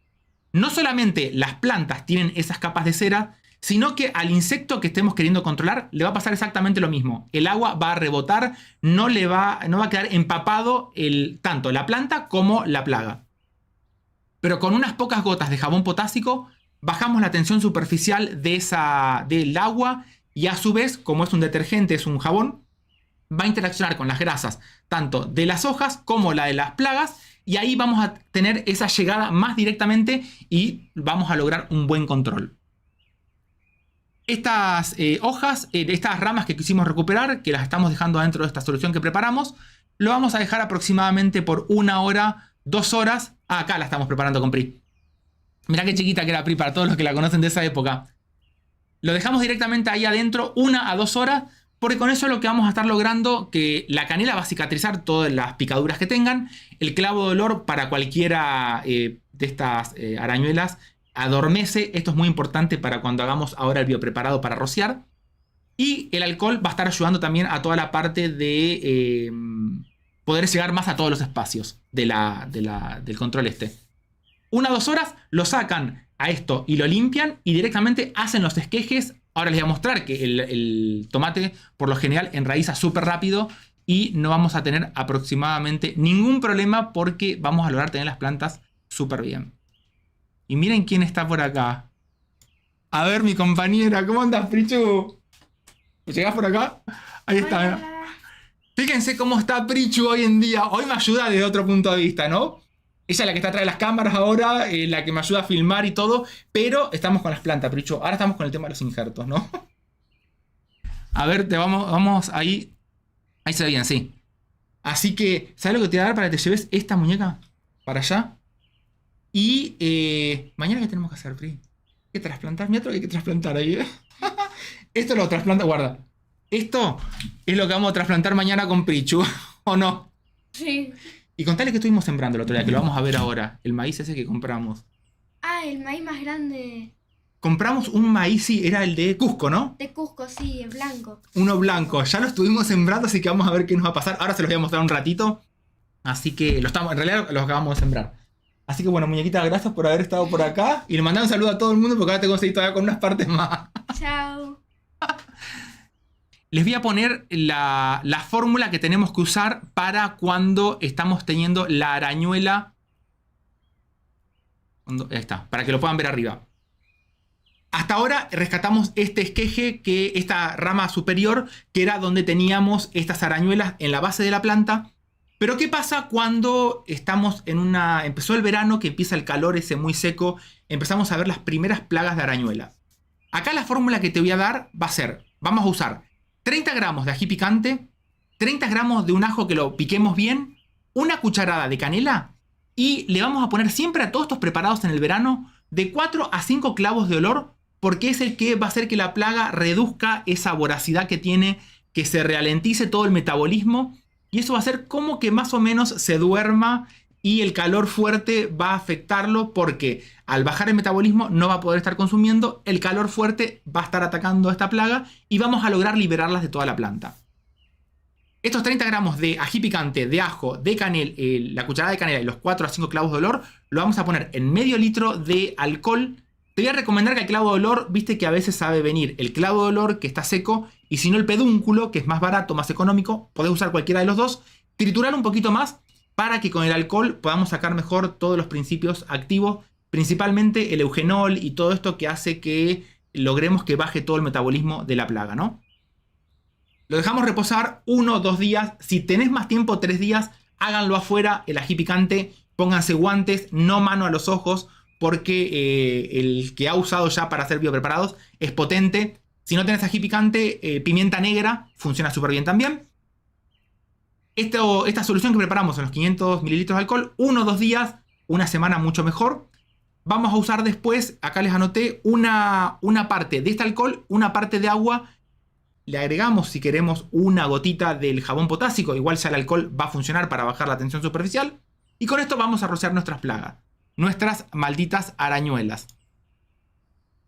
No solamente las plantas tienen esas capas de cera, sino que al insecto que estemos queriendo controlar le va a pasar exactamente lo mismo. El agua va a rebotar, no va a quedar empapado tanto la planta como la plaga. Pero con unas pocas gotas de jabón potásico bajamos la tensión superficial del agua y a su vez, como es un detergente, es un jabón, va a interaccionar con las grasas tanto de las hojas como la de las plagas y ahí vamos a tener esa llegada más directamente y vamos a lograr un buen control. Estas hojas, estas ramas que quisimos recuperar, que las estamos dejando dentro de esta solución que preparamos, lo vamos a dejar aproximadamente por 1 hora, 2 horas. Acá la estamos preparando con Pri. Mirá qué chiquita que era Pri para todos los que la conocen de esa época. Lo dejamos directamente ahí adentro 1 a 2 horas, porque con eso es lo que vamos a estar logrando, que la canela va a cicatrizar todas las picaduras que tengan, el clavo de olor para cualquiera de estas arañuelas adormece, esto es muy importante para cuando hagamos ahora el biopreparado para rociar, y el alcohol va a estar ayudando también a toda la parte de poder llegar más a todos los espacios del control este. 1 a 2 horas lo sacan a esto y lo limpian y directamente hacen los esquejes. Ahora les voy a mostrar que el tomate por lo general enraiza súper rápido y no vamos a tener aproximadamente ningún problema porque vamos a lograr tener las plantas súper bien. Y miren quién está por acá. A ver, mi compañera, ¿cómo andas, Prichu? ¿Llegás por acá? Ahí está. Hola. Fíjense cómo está Prichu hoy en día. Hoy me ayuda desde otro punto de vista, ¿no? Ella es la que está atrás de las cámaras ahora, la que me ayuda a filmar y todo. Pero estamos con las plantas, Prichu. Ahora estamos con el tema de los injertos, ¿no? A ver, vamos ahí. Ahí se ve bien, sí. Así que, ¿sabes lo que te voy a dar para que te lleves esta muñeca para allá? Y mañana, ¿qué tenemos que hacer, Pri? ¿Qué trasplantar? Mira, otro que hay que trasplantar ahí, ¿eh? Esto lo trasplanta, guarda. Esto es lo que vamos a trasplantar mañana con Prichu, ¿o no? Sí. Y contale que estuvimos sembrando el otro día, que lo vamos a ver ahora. El maíz ese que compramos. Ah, el maíz más grande Compramos un maíz, sí, era el de Cusco, ¿no? de Cusco, sí, el blanco. Uno blanco. Ya lo estuvimos sembrando, así que vamos a ver qué nos va a pasar. Ahora se los voy a mostrar un ratito. Así que en realidad lo acabamos de sembrar. Así que bueno, muñequita, gracias por haber estado por acá. Y le mandamos un saludo a todo el mundo porque ahora te conseguí todavía con unas partes más. Chao. Les voy a poner la fórmula que tenemos que usar para cuando estamos teniendo la arañuela. Ahí está, para que lo puedan ver arriba. Hasta ahora rescatamos este esqueje, esta rama superior, que era donde teníamos estas arañuelas en la base de la planta. Pero ¿qué pasa cuando estamos empezó el verano, que empieza el calor ese muy seco, empezamos a ver las primeras plagas de arañuela? Acá la fórmula que te voy a dar va a ser, vamos a usar 30 gramos de ají picante, 30 gramos de un ajo que lo piquemos bien, una cucharada de canela y le vamos a poner siempre a todos estos preparados en el verano de 4 a 5 clavos de olor, porque es el que va a hacer que la plaga reduzca esa voracidad que tiene, que se ralentice todo el metabolismo y eso va a hacer como que más o menos se duerma y el calor fuerte va a afectarlo porque al bajar el metabolismo no va a poder estar consumiendo, el calor fuerte va a estar atacando a esta plaga y vamos a lograr liberarlas de toda la planta. Estos 30 gramos de ají picante, de ajo, de canela, la cucharada de canela y los 4 a 5 clavos de olor, lo vamos a poner en medio litro de alcohol. Te voy a recomendar que el clavo de olor, viste que a veces sabe venir el clavo de olor que está seco y si no el pedúnculo, que es más barato, más económico, podés usar cualquiera de los dos, triturar un poquito más para que con el alcohol podamos sacar mejor todos los principios activos, principalmente el eugenol y todo esto que hace que logremos que baje todo el metabolismo de la plaga, ¿no? Lo dejamos reposar 1 o 2 días. Si tenés más tiempo, 3 días, háganlo afuera, el ají picante. Pónganse guantes, no mano a los ojos, porque el que ha usado ya para hacer biopreparados es potente. Si no tenés ají picante, pimienta negra, funciona súper bien también. Esta solución que preparamos en los 500 mililitros de alcohol, 1 o 2 días, una semana mucho mejor. Vamos a usar después, acá les anoté, una parte de este alcohol, una parte de agua. Le agregamos, si queremos, una gotita del jabón potásico. Igual ya el alcohol va a funcionar para bajar la tensión superficial. Y con esto vamos a rociar nuestras plagas. Nuestras malditas arañuelas.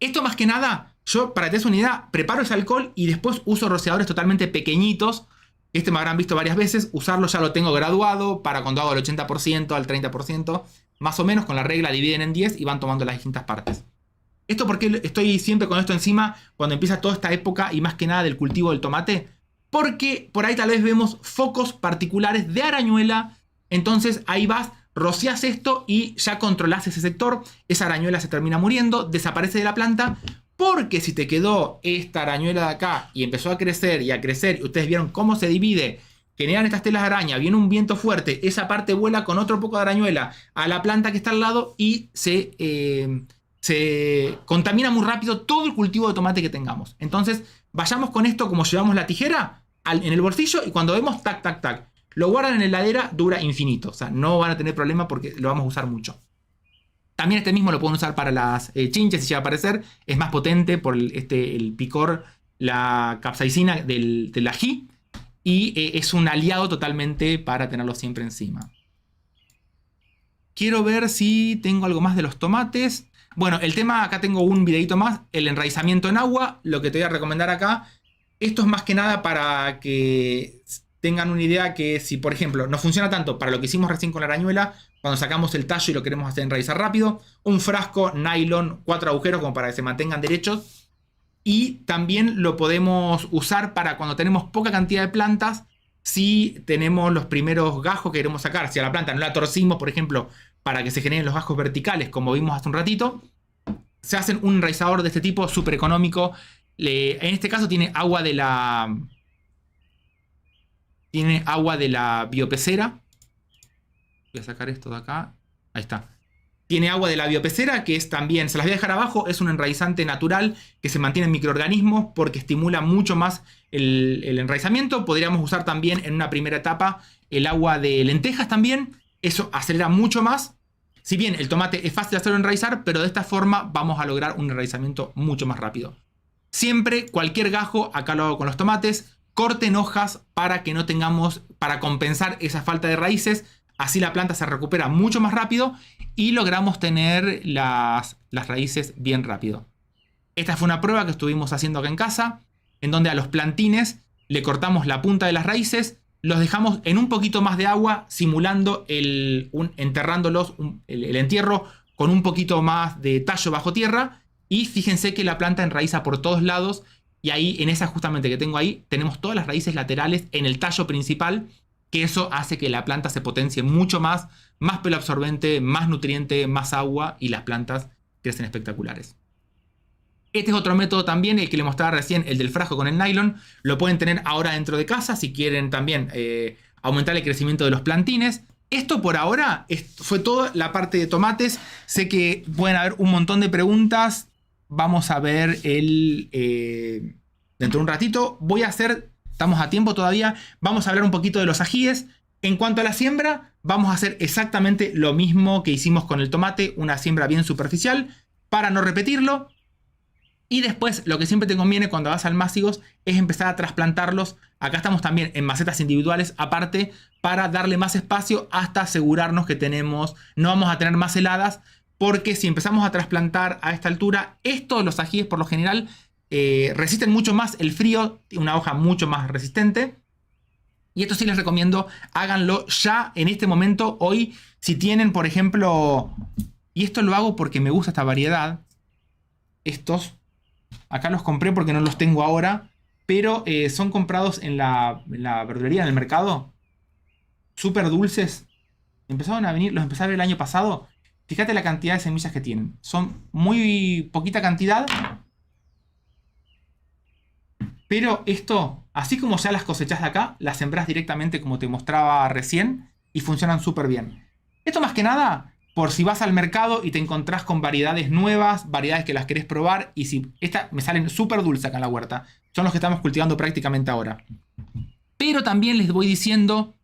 Esto más que nada, yo para que te des una idea, preparo ese alcohol y después uso rociadores totalmente pequeñitos. Este me habrán visto varias veces. Usarlo ya lo tengo graduado para cuando hago el 80%, al 30%. Más o menos con la regla dividen en 10 y van tomando las distintas partes. Esto porque estoy siempre con esto encima cuando empieza toda esta época y más que nada del cultivo del tomate. Porque por ahí tal vez vemos focos particulares de arañuela. Entonces ahí vas, rocias esto y ya controlas ese sector. Esa arañuela se termina muriendo, desaparece de la planta. Porque si te quedó esta arañuela de acá y empezó a crecer y ustedes vieron cómo se divide, generan estas telas de araña, viene un viento fuerte, esa parte vuela con otro poco de arañuela a la planta que está al lado y se contamina muy rápido todo el cultivo de tomate que tengamos. Entonces, vayamos con esto como llevamos la tijera en el bolsillo y cuando vemos, tac, tac, tac. Lo guardan en la heladera, dura infinito. O sea, no van a tener problema porque lo vamos a usar mucho. También este mismo lo pueden usar para las chinches, si llega a aparecer. Es más potente por el picor, la capsaicina del ají. Y es un aliado totalmente para tenerlo siempre encima. Quiero ver si tengo algo más de los tomates. Bueno, el tema, acá tengo un videito más, el enraizamiento en agua. Lo que te voy a recomendar acá, esto es más que nada para que tengan una idea que si, por ejemplo, no funciona tanto para lo que hicimos recién con la arañuela, cuando sacamos el tallo y lo queremos hacer enraizar rápido, un frasco nylon, 4 agujeros como para que se mantengan derechos. Y también lo podemos usar para cuando tenemos poca cantidad de plantas, si tenemos los primeros gajos que queremos sacar, si a la planta no la torcimos, por ejemplo, para que se generen los gajos verticales, como vimos hace un ratito, se hacen un enraizador de este tipo súper económico. En este caso tiene agua de la biopecera. Voy a sacar esto de acá. Ahí está. Tiene agua de la biopecera, que es también, se las voy a dejar abajo, es un enraizante natural que se mantiene en microorganismos porque estimula mucho más el enraizamiento. Podríamos usar también en una primera etapa el agua de lentejas también. Eso acelera mucho más. Si bien el tomate es fácil de hacerlo enraizar, pero de esta forma vamos a lograr un enraizamiento mucho más rápido. Siempre, cualquier gajo, acá lo hago con los tomates, corten hojas para que no tengamos, para compensar esa falta de raíces. Así la planta se recupera mucho más rápido y logramos tener las raíces bien rápido. Esta fue una prueba que estuvimos haciendo acá en casa, en donde a los plantines le cortamos la punta de las raíces, los dejamos en un poquito más de agua, simulando enterrándolos, el entierro con un poquito más de tallo bajo tierra. Y fíjense que la planta enraiza por todos lados. Y ahí, en esa justamente que tengo ahí, tenemos todas las raíces laterales en el tallo principal, que eso hace que la planta se potencie mucho más, más pelo absorbente, más nutriente, más agua, y las plantas crecen espectaculares. Este es otro método también, el que les mostraba recién, el del frasco con el nylon. Lo pueden tener ahora dentro de casa si quieren también aumentar el crecimiento de los plantines. Esto por ahora fue toda la parte de tomates. Sé que pueden haber un montón de preguntas. Vamos a ver dentro de un ratito. Voy a hacer estamos a tiempo todavía. Vamos a hablar un poquito de los ajíes. En cuanto a la siembra, vamos a hacer exactamente lo mismo que hicimos con el tomate, una siembra bien superficial, para no repetirlo. Y después, lo que siempre te conviene cuando vas al Másigos es empezar a trasplantarlos. Acá estamos también en macetas individuales aparte, para darle más espacio hasta asegurarnos que no vamos a tener más heladas, porque si empezamos a trasplantar a esta altura, los ajíes por lo general resisten mucho más el frío, una hoja mucho más resistente. Y esto sí les recomiendo, háganlo ya en este momento, hoy, si tienen, por ejemplo, y esto lo hago porque me gusta esta variedad, estos, acá los compré porque no los tengo ahora, pero son comprados en la verdulería, en el mercado, súper dulces, empezaron a venir, los empecé a ver el año pasado, fíjate la cantidad de semillas que tienen, son muy poquita cantidad. Pero esto, así como ya las cosechás de acá, las sembrás directamente como te mostraba recién y funcionan súper bien. Esto más que nada, por si vas al mercado y te encontrás con variedades nuevas, variedades que las querés probar, y si estas me salen súper dulces acá en la huerta, son los que estamos cultivando prácticamente ahora. Pero también les voy diciendo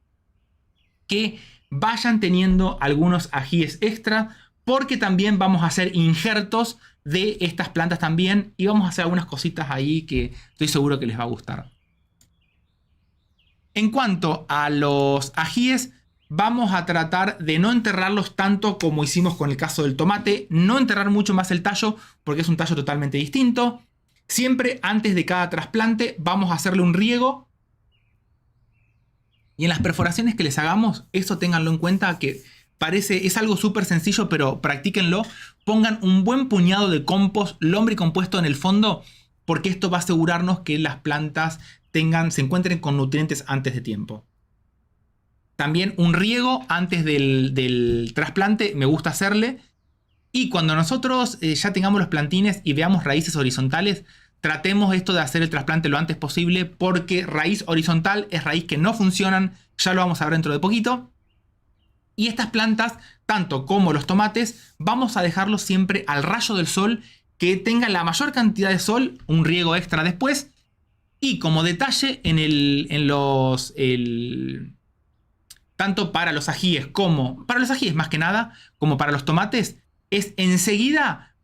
que vayan teniendo algunos ajíes extra, porque también vamos a hacer injertos de estas plantas también, y vamos a hacer algunas cositas ahí que estoy seguro que les va a gustar. En cuanto a los ajíes, vamos a tratar de no enterrarlos tanto como hicimos con el caso del tomate, no enterrar mucho más el tallo porque es un tallo totalmente distinto. Siempre antes de cada trasplante vamos a hacerle un riego, y en las perforaciones que les hagamos, esto ténganlo en cuenta, que es algo súper sencillo, pero practíquenlo. Pongan un buen puñado de compost, lombricompuesto en el fondo, porque esto va a asegurarnos que las plantas se encuentren con nutrientes antes de tiempo. También un riego antes del trasplante me gusta hacerle. Y cuando nosotros ya tengamos los plantines y veamos raíces horizontales, tratemos esto de hacer el trasplante lo antes posible, porque raíz horizontal es raíz que no funcionan, ya lo vamos a ver dentro de poquito. Y estas plantas, tanto como los tomates, vamos a dejarlos siempre al rayo del sol, que tengan la mayor cantidad de sol, un riego extra después. Y como detalle, tanto para los ajíes más que nada, como para los tomates, es enseguida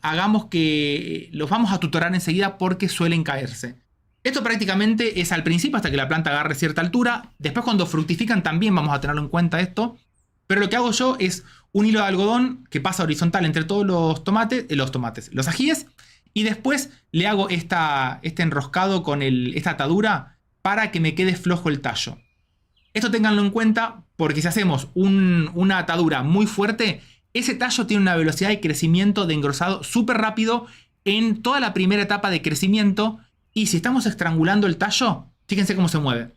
hagamos que los vamos a tutorar enseguida, porque suelen caerse. Esto prácticamente es al principio, hasta que la planta agarre cierta altura. Después, cuando fructifican, también vamos a tenerlo en cuenta esto. Pero lo que hago yo es un hilo de algodón que pasa horizontal entre todos los ajíes. Y después le hago este enroscado con esta atadura para que me quede flojo el tallo. Esto ténganlo en cuenta, porque si hacemos una atadura muy fuerte, ese tallo tiene una velocidad de crecimiento, de engrosado súper rápido en toda la primera etapa de crecimiento. Y si estamos estrangulando el tallo, fíjense cómo se mueve.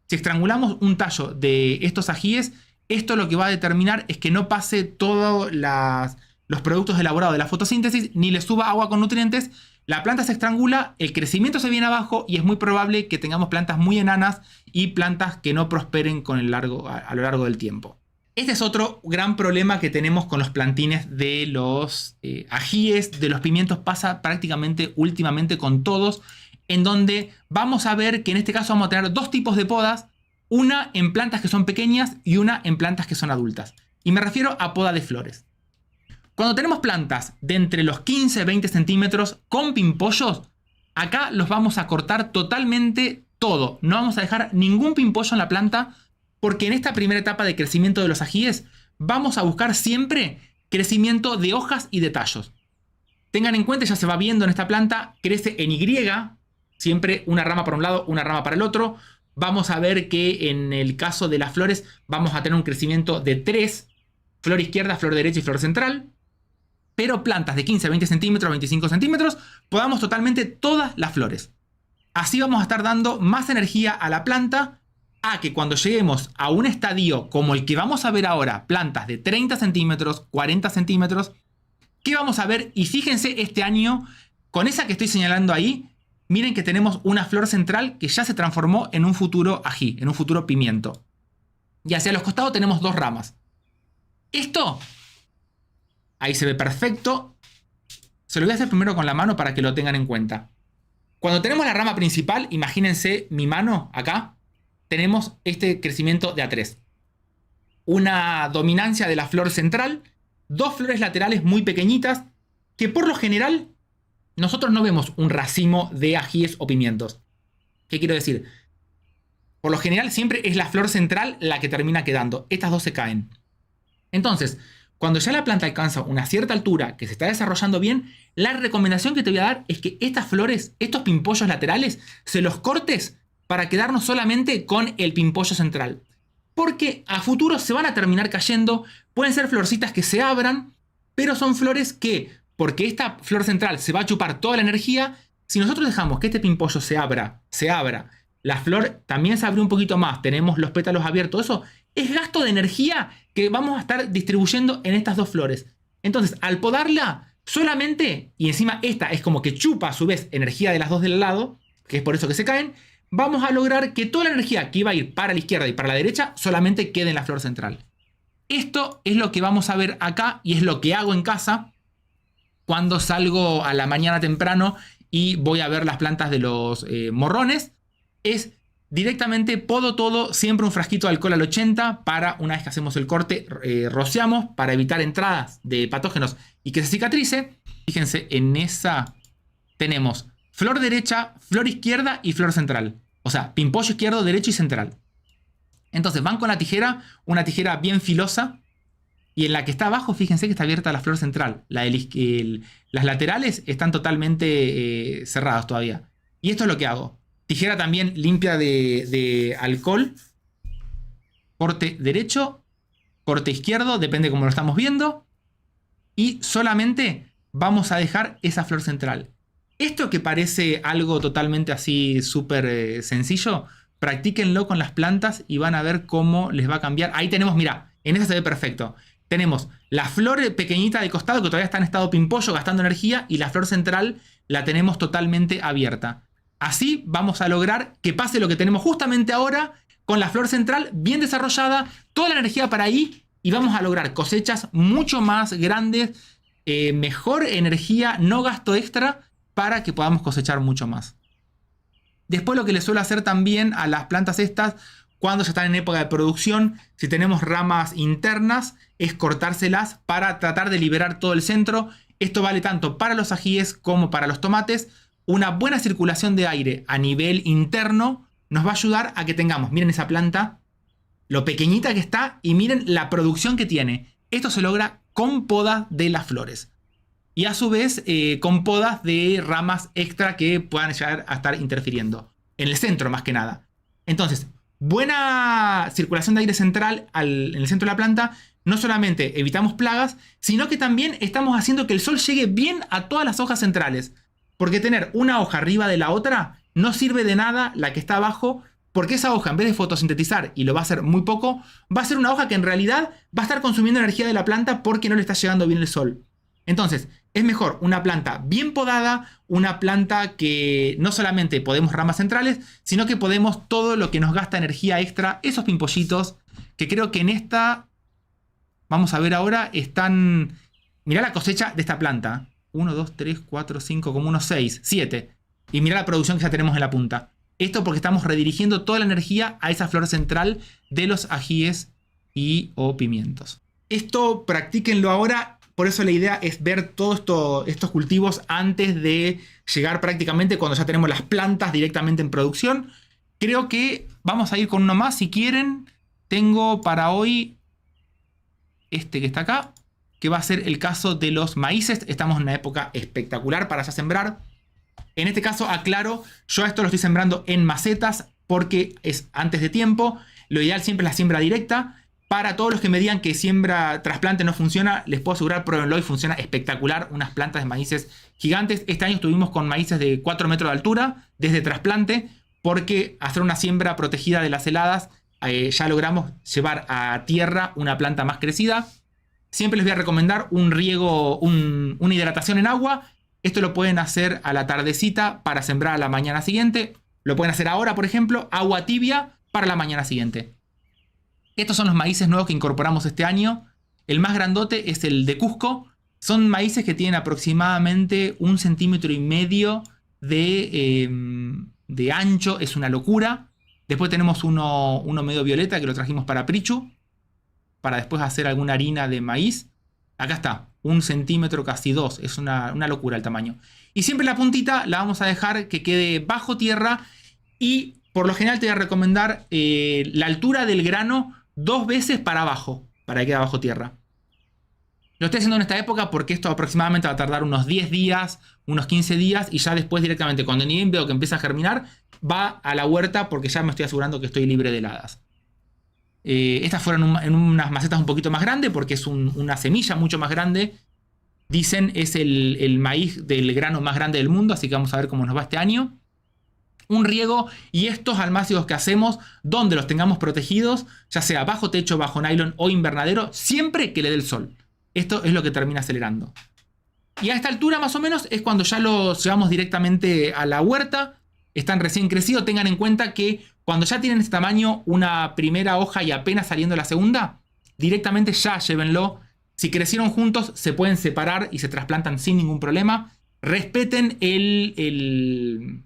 Si estrangulamos un tallo de estos ajíes, esto lo que va a determinar es que no pase todos los productos elaborados de la fotosíntesis, ni le suba agua con nutrientes. La planta se estrangula, el crecimiento se viene abajo, y es muy probable que tengamos plantas muy enanas y plantas que no prosperen a lo largo del tiempo. Este es otro gran problema que tenemos con los plantines de los ajíes, de los pimientos. Pasa prácticamente últimamente con todos, en donde vamos a ver que en este caso vamos a tener dos tipos de podas, una en plantas que son pequeñas y una en plantas que son adultas. Y me refiero a poda de flores. Cuando tenemos plantas de entre los 15 y 20 centímetros con pimpollos, acá los vamos a cortar totalmente todo. No vamos a dejar ningún pimpollo en la planta, porque en esta primera etapa de crecimiento de los ajíes vamos a buscar siempre crecimiento de hojas y de tallos. Tengan en cuenta, ya se va viendo en esta planta, crece en Y, siempre una rama para un lado, una rama para el otro. Vamos a ver que en el caso de las flores vamos a tener un crecimiento de 3, flor izquierda, flor derecha y flor central. Pero plantas de 15, 20 centímetros, 25 centímetros, podamos totalmente todas las flores. Así vamos a estar dando más energía a la planta, a que cuando lleguemos a un estadio como el que vamos a ver ahora, plantas de 30 centímetros, 40 centímetros, ¿qué vamos a ver? Y fíjense este año, con esa que estoy señalando ahí, miren que tenemos una flor central que ya se transformó en un futuro ají, en un futuro pimiento. Y hacia los costados tenemos dos ramas. Esto, ahí se ve perfecto. Se lo voy a hacer primero con la mano para que lo tengan en cuenta. Cuando tenemos la rama principal, imagínense mi mano acá, tenemos este crecimiento de A3. Una dominancia de la flor central, dos flores laterales muy pequeñitas, que por lo general nosotros no vemos un racimo de ajíes o pimientos. ¿Qué quiero decir? Por lo general siempre es la flor central la que termina quedando. Estas dos se caen. Entonces, cuando ya la planta alcanza una cierta altura, que se está desarrollando bien, la recomendación que te voy a dar es que estas flores, estos pimpollos laterales, se los cortes para quedarnos solamente con el pimpollo central. Porque a futuro se van a terminar cayendo, pueden ser florcitas que se abran, pero son flores que, porque esta flor central se va a chupar toda la energía, si nosotros dejamos que este pimpollo se abra, la flor también se abre un poquito más, tenemos los pétalos abiertos, eso es gasto de energía que vamos a estar distribuyendo en estas dos flores. Entonces, al podarla, solamente, y encima esta es como que chupa a su vez energía de las dos del lado, que es por eso que se caen, vamos a lograr que toda la energía que iba a ir para la izquierda y para la derecha solamente quede en la flor central. Esto es lo que vamos a ver acá y es lo que hago en casa cuando salgo a la mañana temprano y voy a ver las plantas de los morrones. Es directamente podo todo, siempre un frasquito de alcohol al 80 para, una vez que hacemos el corte, rociamos para evitar entradas de patógenos y que se cicatrice. Fíjense, en esa tenemos flor derecha, flor izquierda y flor central. O sea, pimpollo izquierdo, derecho y central. Entonces van con la tijera, una tijera bien filosa. Y en la que está abajo, fíjense que está abierta la flor central. Las laterales están totalmente cerradas todavía. Y esto es lo que hago. Tijera también limpia de alcohol. Corte derecho, corte izquierdo, depende cómo lo estamos viendo. Y solamente vamos a dejar esa flor central. Esto que parece algo totalmente así súper sencillo, practíquenlo con las plantas y van a ver cómo les va a cambiar. Ahí tenemos, mira, en esta se ve perfecto. Tenemos la flor pequeñita de costado que todavía está en estado pimpollo gastando energía y la flor central la tenemos totalmente abierta. Así vamos a lograr que pase lo que tenemos justamente ahora con la flor central bien desarrollada, toda la energía para ahí y vamos a lograr cosechas mucho más grandes, mejor energía, no gasto extra para que podamos cosechar mucho más. Después lo que le suelo hacer también a las plantas estas, cuando ya están en época de producción, si tenemos ramas internas, es cortárselas para tratar de liberar todo el centro. Esto vale tanto para los ajíes como para los tomates. Una buena circulación de aire a nivel interno nos va a ayudar a que tengamos, miren esa planta, lo pequeñita que está y miren la producción que tiene. Esto se logra con podas de las flores. Y a su vez con podas de ramas extra que puedan llegar a estar interfiriendo. En el centro más que nada. Entonces, buena circulación de aire central en el centro de la planta. No solamente evitamos plagas, sino que también estamos haciendo que el sol llegue bien a todas las hojas centrales. Porque tener una hoja arriba de la otra no sirve de nada la que está abajo. Porque esa hoja, en vez de fotosintetizar, y lo va a hacer muy poco, va a ser una hoja que en realidad va a estar consumiendo energía de la planta porque no le está llegando bien el sol. Entonces, es mejor una planta bien podada, una planta que no solamente podemos ramas centrales, sino que podemos todo lo que nos gasta energía extra, esos pimpollitos, que creo que en esta, vamos a ver ahora, están... Mirá la cosecha de esta planta. 1, 2, 3, 4, 5, como unos 6, 7. Y mirá la producción que ya tenemos en la punta. Esto porque estamos redirigiendo toda la energía a esa flor central de los ajíes y o pimientos. Esto practíquenlo ahora. Por eso la idea es ver todos estos cultivos antes de llegar prácticamente cuando ya tenemos las plantas directamente en producción. Creo que vamos a ir con uno más si quieren. Tengo para hoy este que está acá, que va a ser el caso de los maíces. Estamos en una época espectacular para ya sembrar. En este caso, aclaro, yo esto lo estoy sembrando en macetas porque es antes de tiempo. Lo ideal siempre es la siembra directa. Para todos los que me digan que siembra trasplante no funciona, les puedo asegurar, pruébenlo y funciona espectacular. Unas plantas de maíces gigantes. Este año estuvimos con maíces de 4 metros de altura desde trasplante, porque hacer una siembra protegida de las heladas ya logramos llevar a tierra una planta más crecida. Siempre les voy a recomendar un riego, una hidratación en agua. Esto lo pueden hacer a la tardecita para sembrar a la mañana siguiente. Lo pueden hacer ahora, por ejemplo, agua tibia para la mañana siguiente. Estos son los maíces nuevos que incorporamos este año. El más grandote es el de Cusco. Son maíces que tienen aproximadamente 1,5 centímetros de ancho, es una locura. Después tenemos uno medio violeta que lo trajimos para Prichu, para después hacer alguna harina de maíz. Acá está, 1 centímetro, casi 2, es una locura el tamaño. Y siempre la puntita la vamos a dejar que quede bajo tierra y por lo general te voy a recomendar la altura del grano 2 veces para abajo, para que quede bajo tierra. Lo estoy haciendo en esta época porque esto aproximadamente va a tardar unos 10 días, unos 15 días y ya después directamente cuando ni bien veo que empieza a germinar, va a la huerta porque ya me estoy asegurando que estoy libre de heladas. Estas fueron en unas macetas un poquito más grandes porque es una semilla mucho más grande. Dicen es el maíz del grano más grande del mundo, así que vamos a ver cómo nos va este año. Un riego y estos almácigos que hacemos donde los tengamos protegidos, ya sea bajo techo, bajo nylon o invernadero, siempre que le dé el sol. Esto es lo que termina acelerando. Y a esta altura más o menos es cuando ya los llevamos directamente a la huerta. Están recién crecidos. Tengan en cuenta que cuando ya tienen este tamaño, una primera hoja y apenas saliendo la segunda, directamente ya llévenlo. Si crecieron juntos se pueden separar y se trasplantan sin ningún problema. Respeten el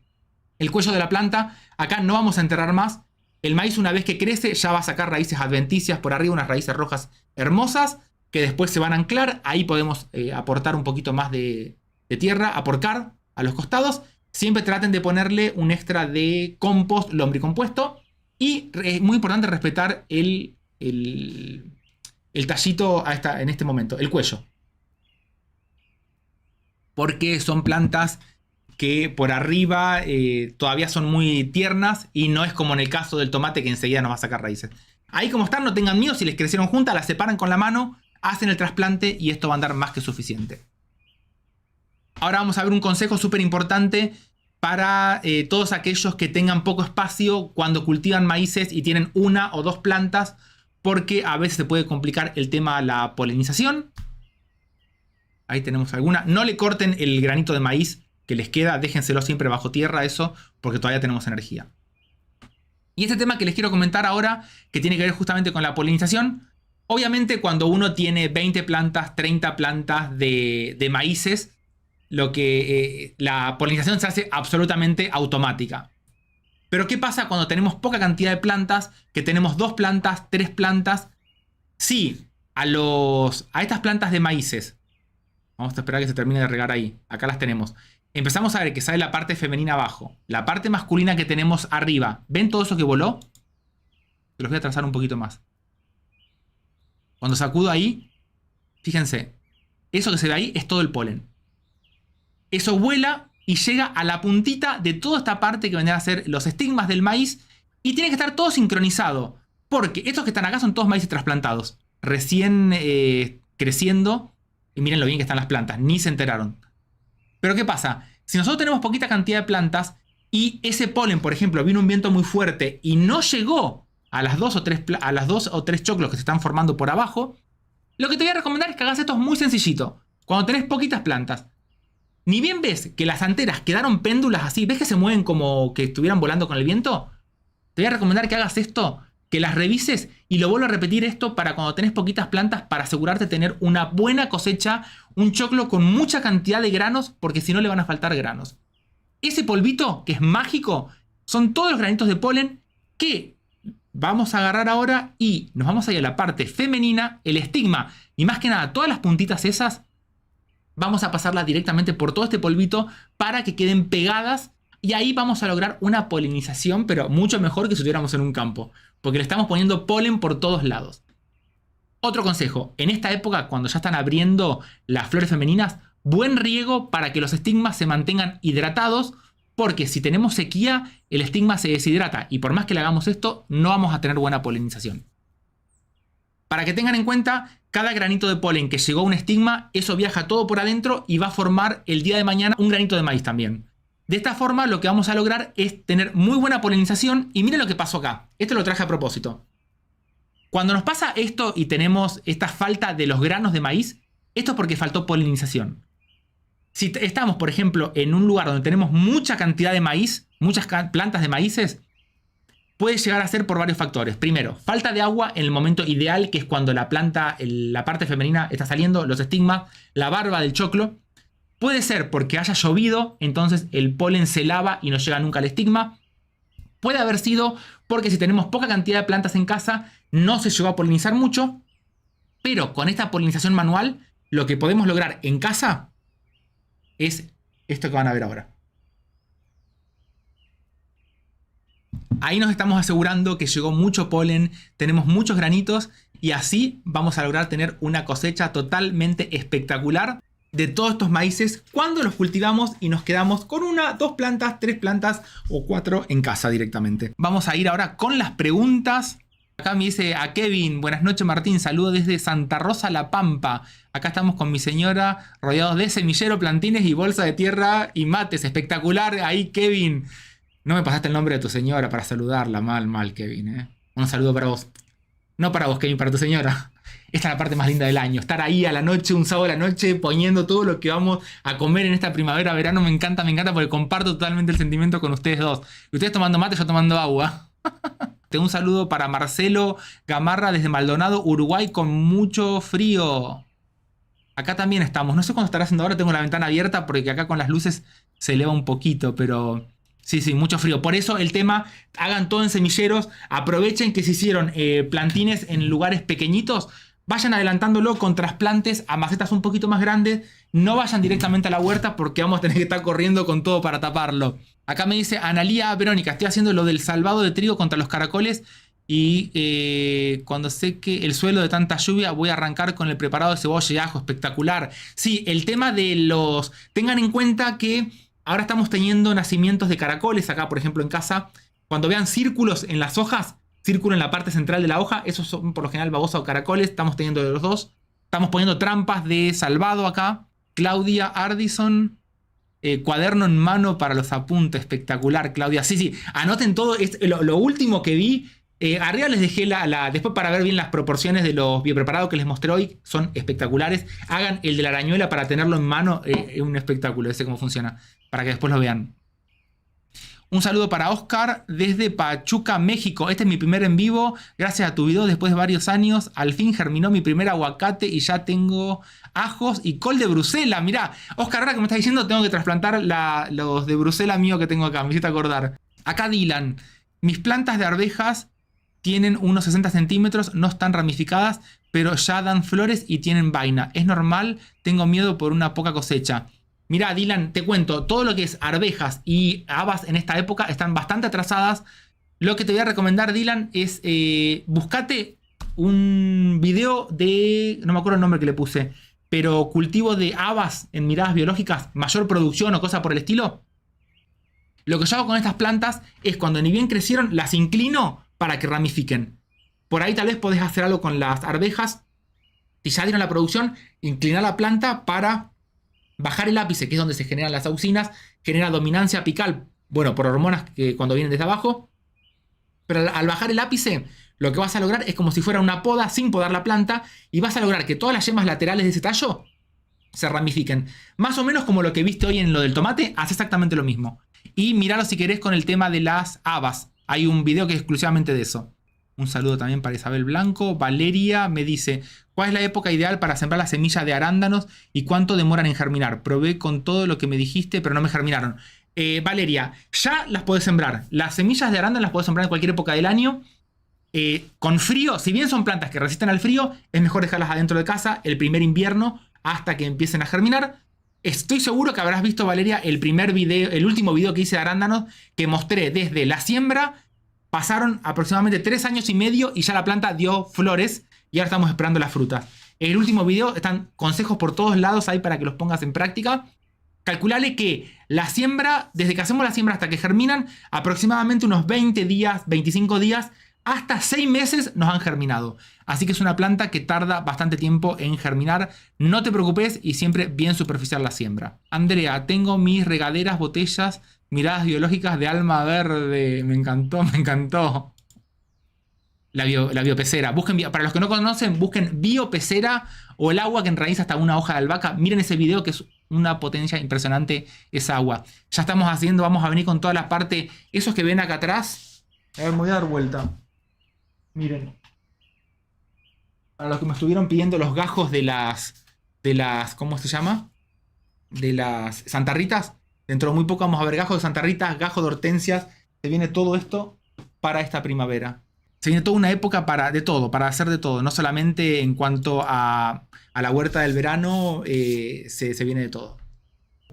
cuello de la planta. Acá no vamos a enterrar más. El maíz una vez que crece ya va a sacar raíces adventicias por arriba, unas raíces rojas hermosas que después se van a anclar. Ahí podemos aportar un poquito más de tierra, aporcar a los costados. Siempre traten de ponerle un extra de compost lombricompuesto. Y es muy importante respetar el tallito en este momento, el cuello. Porque son plantas que por arriba todavía son muy tiernas y no es como en el caso del tomate que enseguida nos va a sacar raíces. Ahí como están, no tengan miedo, si les crecieron juntas, las separan con la mano, hacen el trasplante y esto va a andar más que suficiente. Ahora vamos a ver un consejo súper importante para todos aquellos que tengan poco espacio cuando cultivan maíces y tienen 1 o 2 plantas, porque a veces se puede complicar el tema de la polinización. Ahí tenemos alguna. No le corten el granito de maíz que les queda, déjenselo siempre bajo tierra eso, porque todavía tenemos energía. Y este tema que les quiero comentar ahora, que tiene que ver justamente con la polinización. Obviamente cuando uno tiene 20 plantas, 30 plantas de maíces, la polinización se hace absolutamente automática. Pero ¿qué pasa cuando tenemos poca cantidad de plantas? Que tenemos 2 plantas, 3 plantas. Sí, a estas plantas de maíces, vamos a esperar que se termine de regar ahí. Acá las tenemos. Empezamos a ver que sale la parte femenina abajo. La parte masculina que tenemos arriba. ¿Ven todo eso que voló? Los voy a trazar un poquito más. Cuando sacudo ahí, fíjense, eso que se ve ahí es todo el polen. Eso vuela y llega a la puntita de toda esta parte que vendrán a ser los estigmas del maíz y tiene que estar todo sincronizado. Porque estos que están acá son todos maíces trasplantados. Recién creciendo. Y miren lo bien que están las plantas. Ni se enteraron. Pero ¿qué pasa? Si nosotros tenemos poquita cantidad de plantas y ese polen, por ejemplo, vino un viento muy fuerte y no llegó a las 2 o 3 choclos que se están formando por abajo, lo que te voy a recomendar es que hagas esto muy sencillito. Cuando tenés poquitas plantas, ni bien ves que las anteras quedaron péndulas así, ves que se mueven como que estuvieran volando con el viento, te voy a recomendar que hagas esto, que las revises y lo vuelvo a repetir esto para cuando tenés poquitas plantas para asegurarte de tener una buena cosecha, un choclo con mucha cantidad de granos, porque si no le van a faltar granos. Ese polvito, que es mágico, son todos los granitos de polen que vamos a agarrar ahora y nos vamos a ir a la parte femenina, el estigma y más que nada todas las puntitas esas, vamos a pasarlas directamente por todo este polvito para que queden pegadas y ahí vamos a lograr una polinización, pero mucho mejor que si estuviéramos en un campo, porque le estamos poniendo polen por todos lados. Otro consejo, en esta época cuando ya están abriendo las flores femeninas, buen riego para que los estigmas se mantengan hidratados, porque si tenemos sequía, el estigma se deshidrata y por más que le hagamos esto, no vamos a tener buena polinización. Para que tengan en cuenta, cada granito de polen que llegó a un estigma, eso viaja todo por adentro y va a formar el día de mañana un granito de maíz también. De esta forma lo que vamos a lograr es tener muy buena polinización y miren lo que pasó acá. Esto lo traje a propósito. Cuando nos pasa esto y tenemos esta falta de los granos de maíz, esto es porque faltó polinización. Si estamos, por ejemplo, en un lugar donde tenemos mucha cantidad de maíz, muchas plantas de maíces, puede llegar a ser por varios factores. Primero, falta de agua en el momento ideal, que es cuando la planta, la parte femenina está saliendo, los estigmas, la barba del choclo. Puede ser porque haya llovido, entonces el polen se lava y no llega nunca al estigma. Puede haber sido porque si tenemos poca cantidad de plantas en casa, no se llegó a polinizar mucho. Pero con esta polinización manual, lo que podemos lograr en casa es esto que van a ver ahora. Ahí nos estamos asegurando que llegó mucho polen, tenemos muchos granitos y así vamos a lograr tener una cosecha totalmente espectacular de todos estos maíces cuando los cultivamos y nos quedamos con 1, 2 plantas, 3 plantas o 4 en casa directamente. Vamos a ir ahora con las preguntas. Acá me dice a Kevin, buenas noches Martín, saludo desde Santa Rosa, La Pampa. Acá estamos con mi señora rodeados de semillero, plantines y bolsa de tierra y mates. Espectacular ahí, Kevin. No me pasaste el nombre de tu señora para saludarla. Mal, Kevin, ¿eh? Un saludo para vos. No para vos, Kevin, para tu señora. Esta es la parte más linda del año. Estar ahí a la noche, un sábado a la noche, poniendo todo lo que vamos a comer en esta primavera, verano. Me encanta porque comparto totalmente el sentimiento con ustedes dos. Y ustedes tomando mate, yo tomando agua. Un saludo para Marcelo Gamarra desde Maldonado, Uruguay, con mucho frío. Acá también estamos. No sé cuándo estará haciendo ahora. Tengo la ventana abierta porque acá con las luces se eleva un poquito, pero... Sí, mucho frío. Por eso el tema, hagan todo en semilleros. Aprovechen que se hicieron plantines en lugares pequeñitos. Vayan adelantándolo con trasplantes a macetas un poquito más grandes. No vayan directamente a la huerta porque vamos a tener que estar corriendo con todo para taparlo. Acá me dice Analía Verónica, estoy haciendo lo del salvado de trigo contra los caracoles. Y cuando seque el suelo de tanta lluvia voy a arrancar con el preparado de cebolla y ajo. Espectacular. Sí, el tema de los... Tengan en cuenta que... Ahora estamos teniendo nacimientos de caracoles acá, por ejemplo, en casa. Cuando vean círculos en las hojas, círculo en la parte central de la hoja, esos son por lo general babosa o caracoles. Estamos teniendo de los dos. Estamos poniendo trampas de salvado acá. Claudia Ardison, cuaderno en mano para los apuntes. Espectacular, Claudia. Sí, anoten todo. Lo último que vi. Arriba les dejé después para ver bien las proporciones de los biopreparados que les mostré hoy. Son espectaculares. Hagan el de la arañuela para tenerlo en mano. Es un espectáculo. Ese cómo funciona. Para que después lo vean. Un saludo para Oscar desde Pachuca, México. Este es mi primer en vivo. Gracias a tu video, después de varios años, al fin germinó mi primer aguacate y ya tengo ajos y col de Bruselas. Mirá, Oscar, ahora que me estás diciendo, tengo que trasplantar los de Bruselas mío que tengo acá. Me hiciste acordar. Acá Dylan. Mis plantas de arvejas tienen unos 60 centímetros, no están ramificadas, pero ya dan flores y tienen vaina. Es normal, tengo miedo por una poca cosecha. Mirá, Dylan, te cuento, todo lo que es arvejas y habas en esta época están bastante atrasadas. Lo que te voy a recomendar, Dylan, es buscate un video de, no me acuerdo el nombre que le puse, pero cultivo de habas en miradas biológicas, mayor producción o cosa por el estilo. Lo que yo hago con estas plantas es cuando ni bien crecieron, las inclino para que ramifiquen. Por ahí tal vez podés hacer algo con las arvejas. Si ya dieron la producción, inclinar la planta para bajar el ápice, que es donde se generan las auxinas, genera dominancia apical, bueno, por hormonas que cuando vienen desde abajo. Pero al bajar el ápice, lo que vas a lograr es como si fuera una poda sin podar la planta y vas a lograr que todas las yemas laterales de ese tallo se ramifiquen. Más o menos como lo que viste hoy en lo del tomate, hace exactamente lo mismo. Y miralo si querés con el tema de las habas. Hay un video que es exclusivamente de eso. Un saludo también para Isabel Blanco. Valeria me dice, ¿cuál es la época ideal para sembrar las semillas de arándanos y cuánto demoran en germinar? Probé con todo lo que me dijiste, pero no me germinaron. Valeria, ya las podés sembrar. Las semillas de arándanos las podés sembrar en cualquier época del año. Con frío, si bien son plantas que resisten al frío, es mejor dejarlas adentro de casa el primer invierno hasta que empiecen a germinar. Estoy seguro que habrás visto, Valeria, el último video que hice de arándanos, que mostré desde la siembra. Pasaron aproximadamente 3 años y medio y ya la planta dio flores y ahora estamos esperando las frutas. En el último video están consejos por todos lados ahí para que los pongas en práctica. Calculale que la siembra, desde que hacemos la siembra hasta que germinan, aproximadamente unos 20 días, 25 días, hasta 6 meses nos han germinado. Así que es una planta que tarda bastante tiempo en germinar. No te preocupes y siempre bien superficial la siembra. Andrea, tengo mis regaderas, botellas, miradas biológicas de alma verde. Me encantó, me encantó. La biopecera. Para los que no conocen, busquen biopecera o el agua que enraiza hasta una hoja de albahaca. Miren ese video que es una potencia impresionante esa agua. Ya estamos haciendo, vamos a venir con toda la parte. Esos que ven acá atrás. A ver, me voy a dar vuelta. Miren. Para los que me estuvieron pidiendo los gajos de las ¿cómo se llama? de las santarritas. Dentro de muy poco vamos a ver gajo de santarritas, gajo de hortensias. Se viene todo esto para esta primavera. Se viene toda una época para hacer de todo. No solamente en cuanto a la huerta del verano, se viene de todo.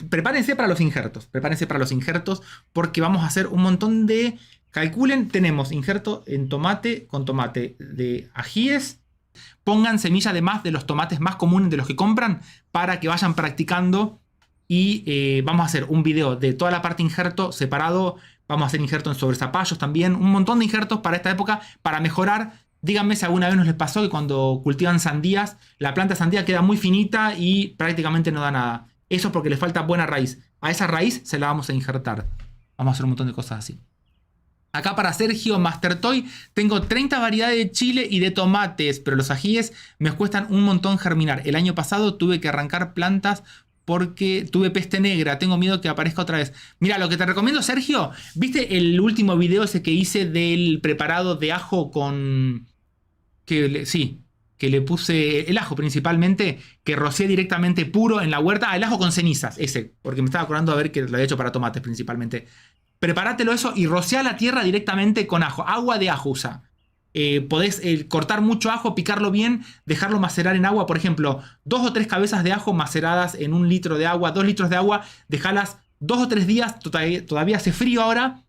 Prepárense para los injertos, porque vamos a hacer un montón de... Calculen, tenemos injerto en tomate, con tomate de ajíes. Pongan semilla además de los tomates más comunes de los que compran para que vayan practicando. Y vamos a hacer un video de toda la parte injerto separado. Vamos a hacer injerto en sobresapallos también. Un montón de injertos para esta época para mejorar. Díganme si alguna vez nos les pasó que cuando cultivan sandías, la planta de sandía queda muy finita y prácticamente no da nada. Eso porque le falta buena raíz. A esa raíz se la vamos a injertar. Vamos a hacer un montón de cosas así. Acá para Sergio Mastertoy tengo 30 variedades de chile y de tomates, pero los ajíes me cuestan un montón germinar. El año pasado tuve que arrancar plantas porque tuve peste negra. Tengo miedo que aparezca otra vez. Mira, lo que te recomiendo, Sergio, ¿viste el último video ese que hice del preparado de ajo con... Sí, que le puse el ajo principalmente, que rocié directamente puro en la huerta. El ajo con cenizas, ese, porque me estaba acordando a ver que lo había hecho para tomates principalmente. Prepárátelo eso y rocea la tierra directamente con ajo. Agua de ajo usa. Podés cortar mucho ajo, picarlo bien, dejarlo macerar en agua. Por ejemplo, 2 o 3 cabezas de ajo maceradas en 1 litro de agua, 2 litros de agua. Dejalas 2 o 3 días, todavía hace frío ahora.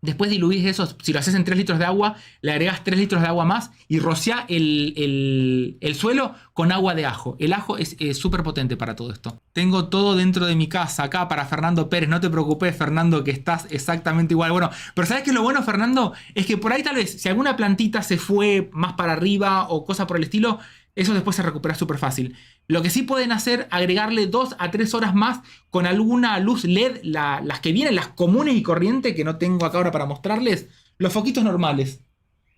Después diluís eso, si lo haces en 3 litros de agua, le agregás 3 litros de agua más y rociá el suelo con agua de ajo. El ajo es súper potente para todo esto. Tengo todo dentro de mi casa, acá para Fernando Pérez. No te preocupes, Fernando, que estás exactamente igual. Bueno, pero ¿sabes qué es lo bueno, Fernando? Es que por ahí tal vez, si alguna plantita se fue más para arriba o cosa por el estilo, eso después se recupera súper fácil. Lo que sí pueden hacer, agregarle 2 a 3 horas más con alguna luz LED, las que vienen, las comunes y corrientes, que no tengo acá ahora para mostrarles. Los foquitos normales.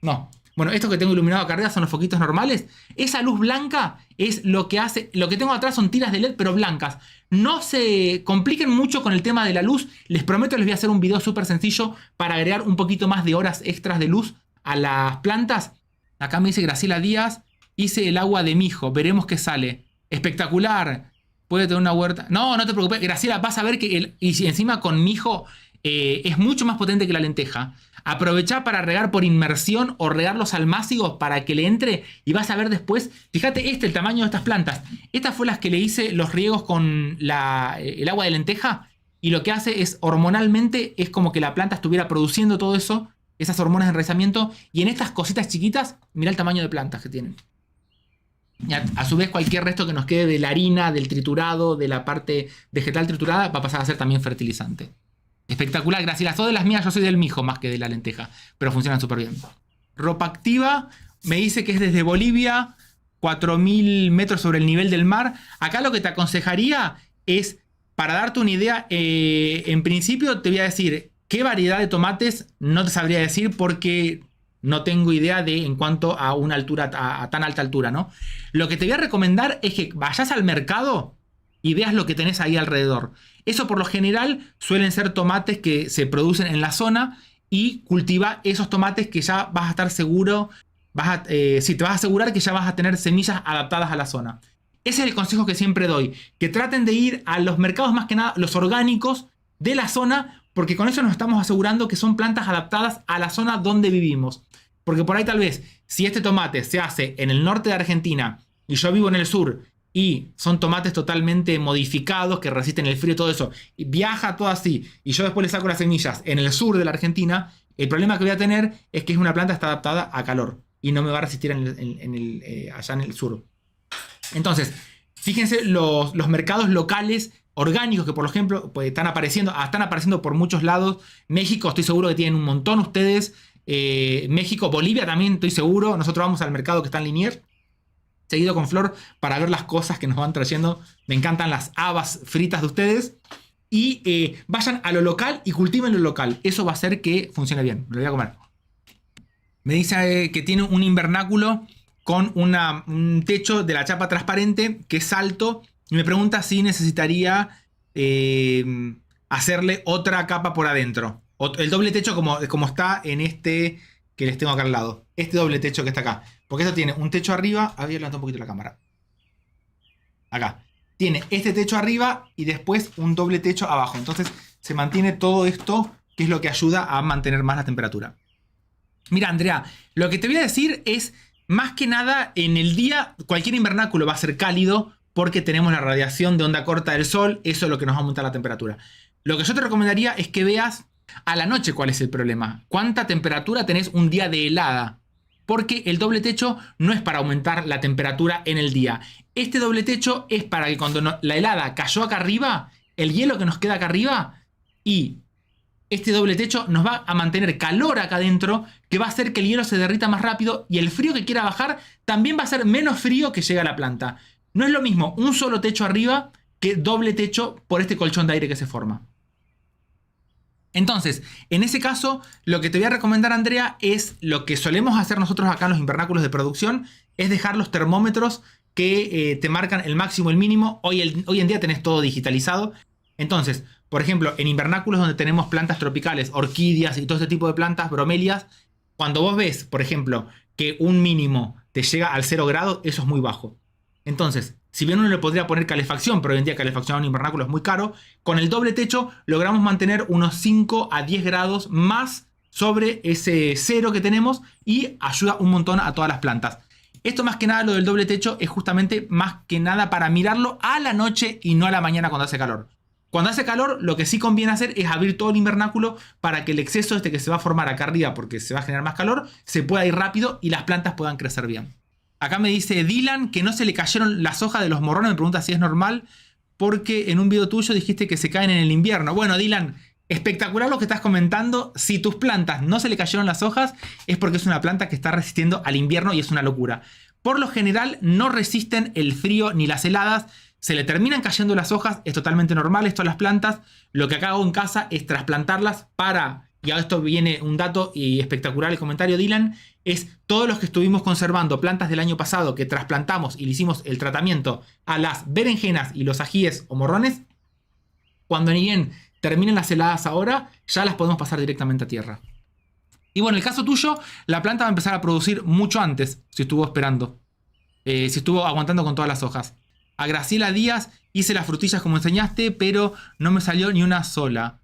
No. Bueno, esto que tengo iluminado acá arriba son los foquitos normales. Esa luz blanca es lo que hace... Lo que tengo atrás son tiras de LED, pero blancas. No se compliquen mucho con el tema de la luz. Les prometo que les voy a hacer un video súper sencillo para agregar un poquito más de horas extras de luz a las plantas. Acá me dice Graciela Díaz. Hice el agua de mijo, veremos qué sale. Espectacular. Puede tener una huerta. No, no te preocupes, Graciela, vas a ver que y encima con mijo es mucho más potente que la lenteja. Aprovechá para regar por inmersión o regar los almácigos para que le entre y vas a ver después. Fíjate el tamaño de estas plantas. Estas fue las que le hice los riegos con el agua de lenteja y lo que hace es hormonalmente es como que la planta estuviera produciendo todo eso, esas hormonas de enraizamiento, y en estas cositas chiquitas, mira el tamaño de plantas que tienen. Y a su vez cualquier resto que nos quede de la harina, del triturado, de la parte vegetal triturada, va a pasar a ser también fertilizante. Espectacular, Graciela. Todas las mías yo soy del mijo más que de la lenteja, pero funcionan súper bien. Ropa Activa me dice que es desde Bolivia, 4.000 metros sobre el nivel del mar. Acá lo que te aconsejaría es, para darte una idea, en principio te voy a decir qué variedad de tomates no te sabría decir porque... No tengo idea de en cuanto a una altura, a tan alta altura, ¿no? Lo que te voy a recomendar es que vayas al mercado y veas lo que tenés ahí alrededor. Eso por lo general suelen ser tomates que se producen en la zona y cultiva esos tomates que ya vas a estar seguro, te vas a asegurar que ya vas a tener semillas adaptadas a la zona. Ese es el consejo que siempre doy, que traten de ir a los mercados más que nada, los orgánicos de la zona, porque con eso nos estamos asegurando que son plantas adaptadas a la zona donde vivimos. Porque por ahí tal vez, si este tomate se hace en el norte de Argentina y yo vivo en el sur y son tomates totalmente modificados que resisten el frío y todo eso, y viaja todo así y yo después le saco las semillas en el sur de la Argentina, el problema que voy a tener es que es una planta que está adaptada a calor y no me va a resistir allá en el sur. Entonces, fíjense los mercados locales orgánicos que por ejemplo pues, están apareciendo por muchos lados. México estoy seguro que tienen un montón ustedes. México, Bolivia también estoy seguro. Nosotros vamos al mercado que está en Liniers, seguido con Flor, para ver las cosas que nos van trayendo. Me encantan las habas fritas de ustedes. Y vayan a lo local y cultiven lo local. Eso va a hacer que funcione bien. Lo voy a comer. Me dice que tiene un invernáculo con un techo de la chapa transparente que es alto. Y me pregunta si necesitaría hacerle otra capa por adentro. El doble techo como está en este que les tengo acá al lado. Este doble techo que está acá. Porque esto tiene un techo arriba. Voy a levantar un poquito la cámara. Acá. tiene este techo arriba y después un doble techo abajo. Entonces se mantiene todo esto, que es lo que ayuda a mantener más la temperatura. Mira, Andrea, lo que te voy a decir es, más que nada, en el día cualquier invernáculo va a ser cálido porque tenemos la radiación de onda corta del sol, eso es lo que nos va a aumentar la temperatura. Lo que yo te recomendaría es que veas a la noche cuál es el problema. ¿Cuánta temperatura tenés un día de helada? Porque el doble techo no es para aumentar la temperatura en el día. Este doble techo es para que cuando la helada cayó acá arriba, el hielo que nos queda acá arriba, y este doble techo nos va a mantener calor acá adentro, que va a hacer que el hielo se derrita más rápido y el frío que quiera bajar también va a ser menos frío que llega a la planta. No es lo mismo un solo techo arriba que doble techo por este colchón de aire que se forma. Entonces, en ese caso, lo que te voy a recomendar, Andrea, es lo que solemos hacer nosotros acá en los invernáculos de producción, es dejar los termómetros que te marcan el máximo y el mínimo. Hoy en día tenés todo digitalizado. Entonces, por ejemplo, en invernáculos donde tenemos plantas tropicales, orquídeas y todo este tipo de plantas, bromelias, cuando vos ves, por ejemplo, que un mínimo te llega al 0 grado, eso es muy bajo. Entonces, si bien uno le podría poner calefacción, pero hoy en día calefacción en un invernáculo es muy caro, con el doble techo logramos mantener unos 5 a 10 grados más sobre ese 0 que tenemos y ayuda un montón a todas las plantas. Esto más que nada, lo del doble techo, es justamente más que nada para mirarlo a la noche y no a la mañana cuando hace calor. Cuando hace calor, lo que sí conviene hacer es abrir todo el invernáculo para que el exceso este que se va a formar acá arriba, porque se va a generar más calor, se pueda ir rápido y las plantas puedan crecer bien. Acá me dice Dylan que no se le cayeron las hojas de los morrones. Me pregunta si es normal, porque en un video tuyo dijiste que se caen en el invierno. Bueno, Dylan, espectacular lo que estás comentando. Si tus plantas no se le cayeron las hojas, es porque es una planta que está resistiendo al invierno y es una locura. Por lo general, no resisten el frío ni las heladas. Se le terminan cayendo las hojas, es totalmente normal esto a las plantas. Lo que acá hago en casa es trasplantarlas para, y a esto viene un dato y espectacular el comentario, Dylan, es todos los que estuvimos conservando plantas del año pasado que trasplantamos y le hicimos el tratamiento a las berenjenas y los ajíes o morrones, cuando ni bien terminen las heladas ahora, ya las podemos pasar directamente a tierra. Y bueno, en el caso tuyo, la planta va a empezar a producir mucho antes, si estuvo esperando, si estuvo aguantando con todas las hojas. A Graciela Díaz hice las frutillas como enseñaste, pero no me salió ni una sola.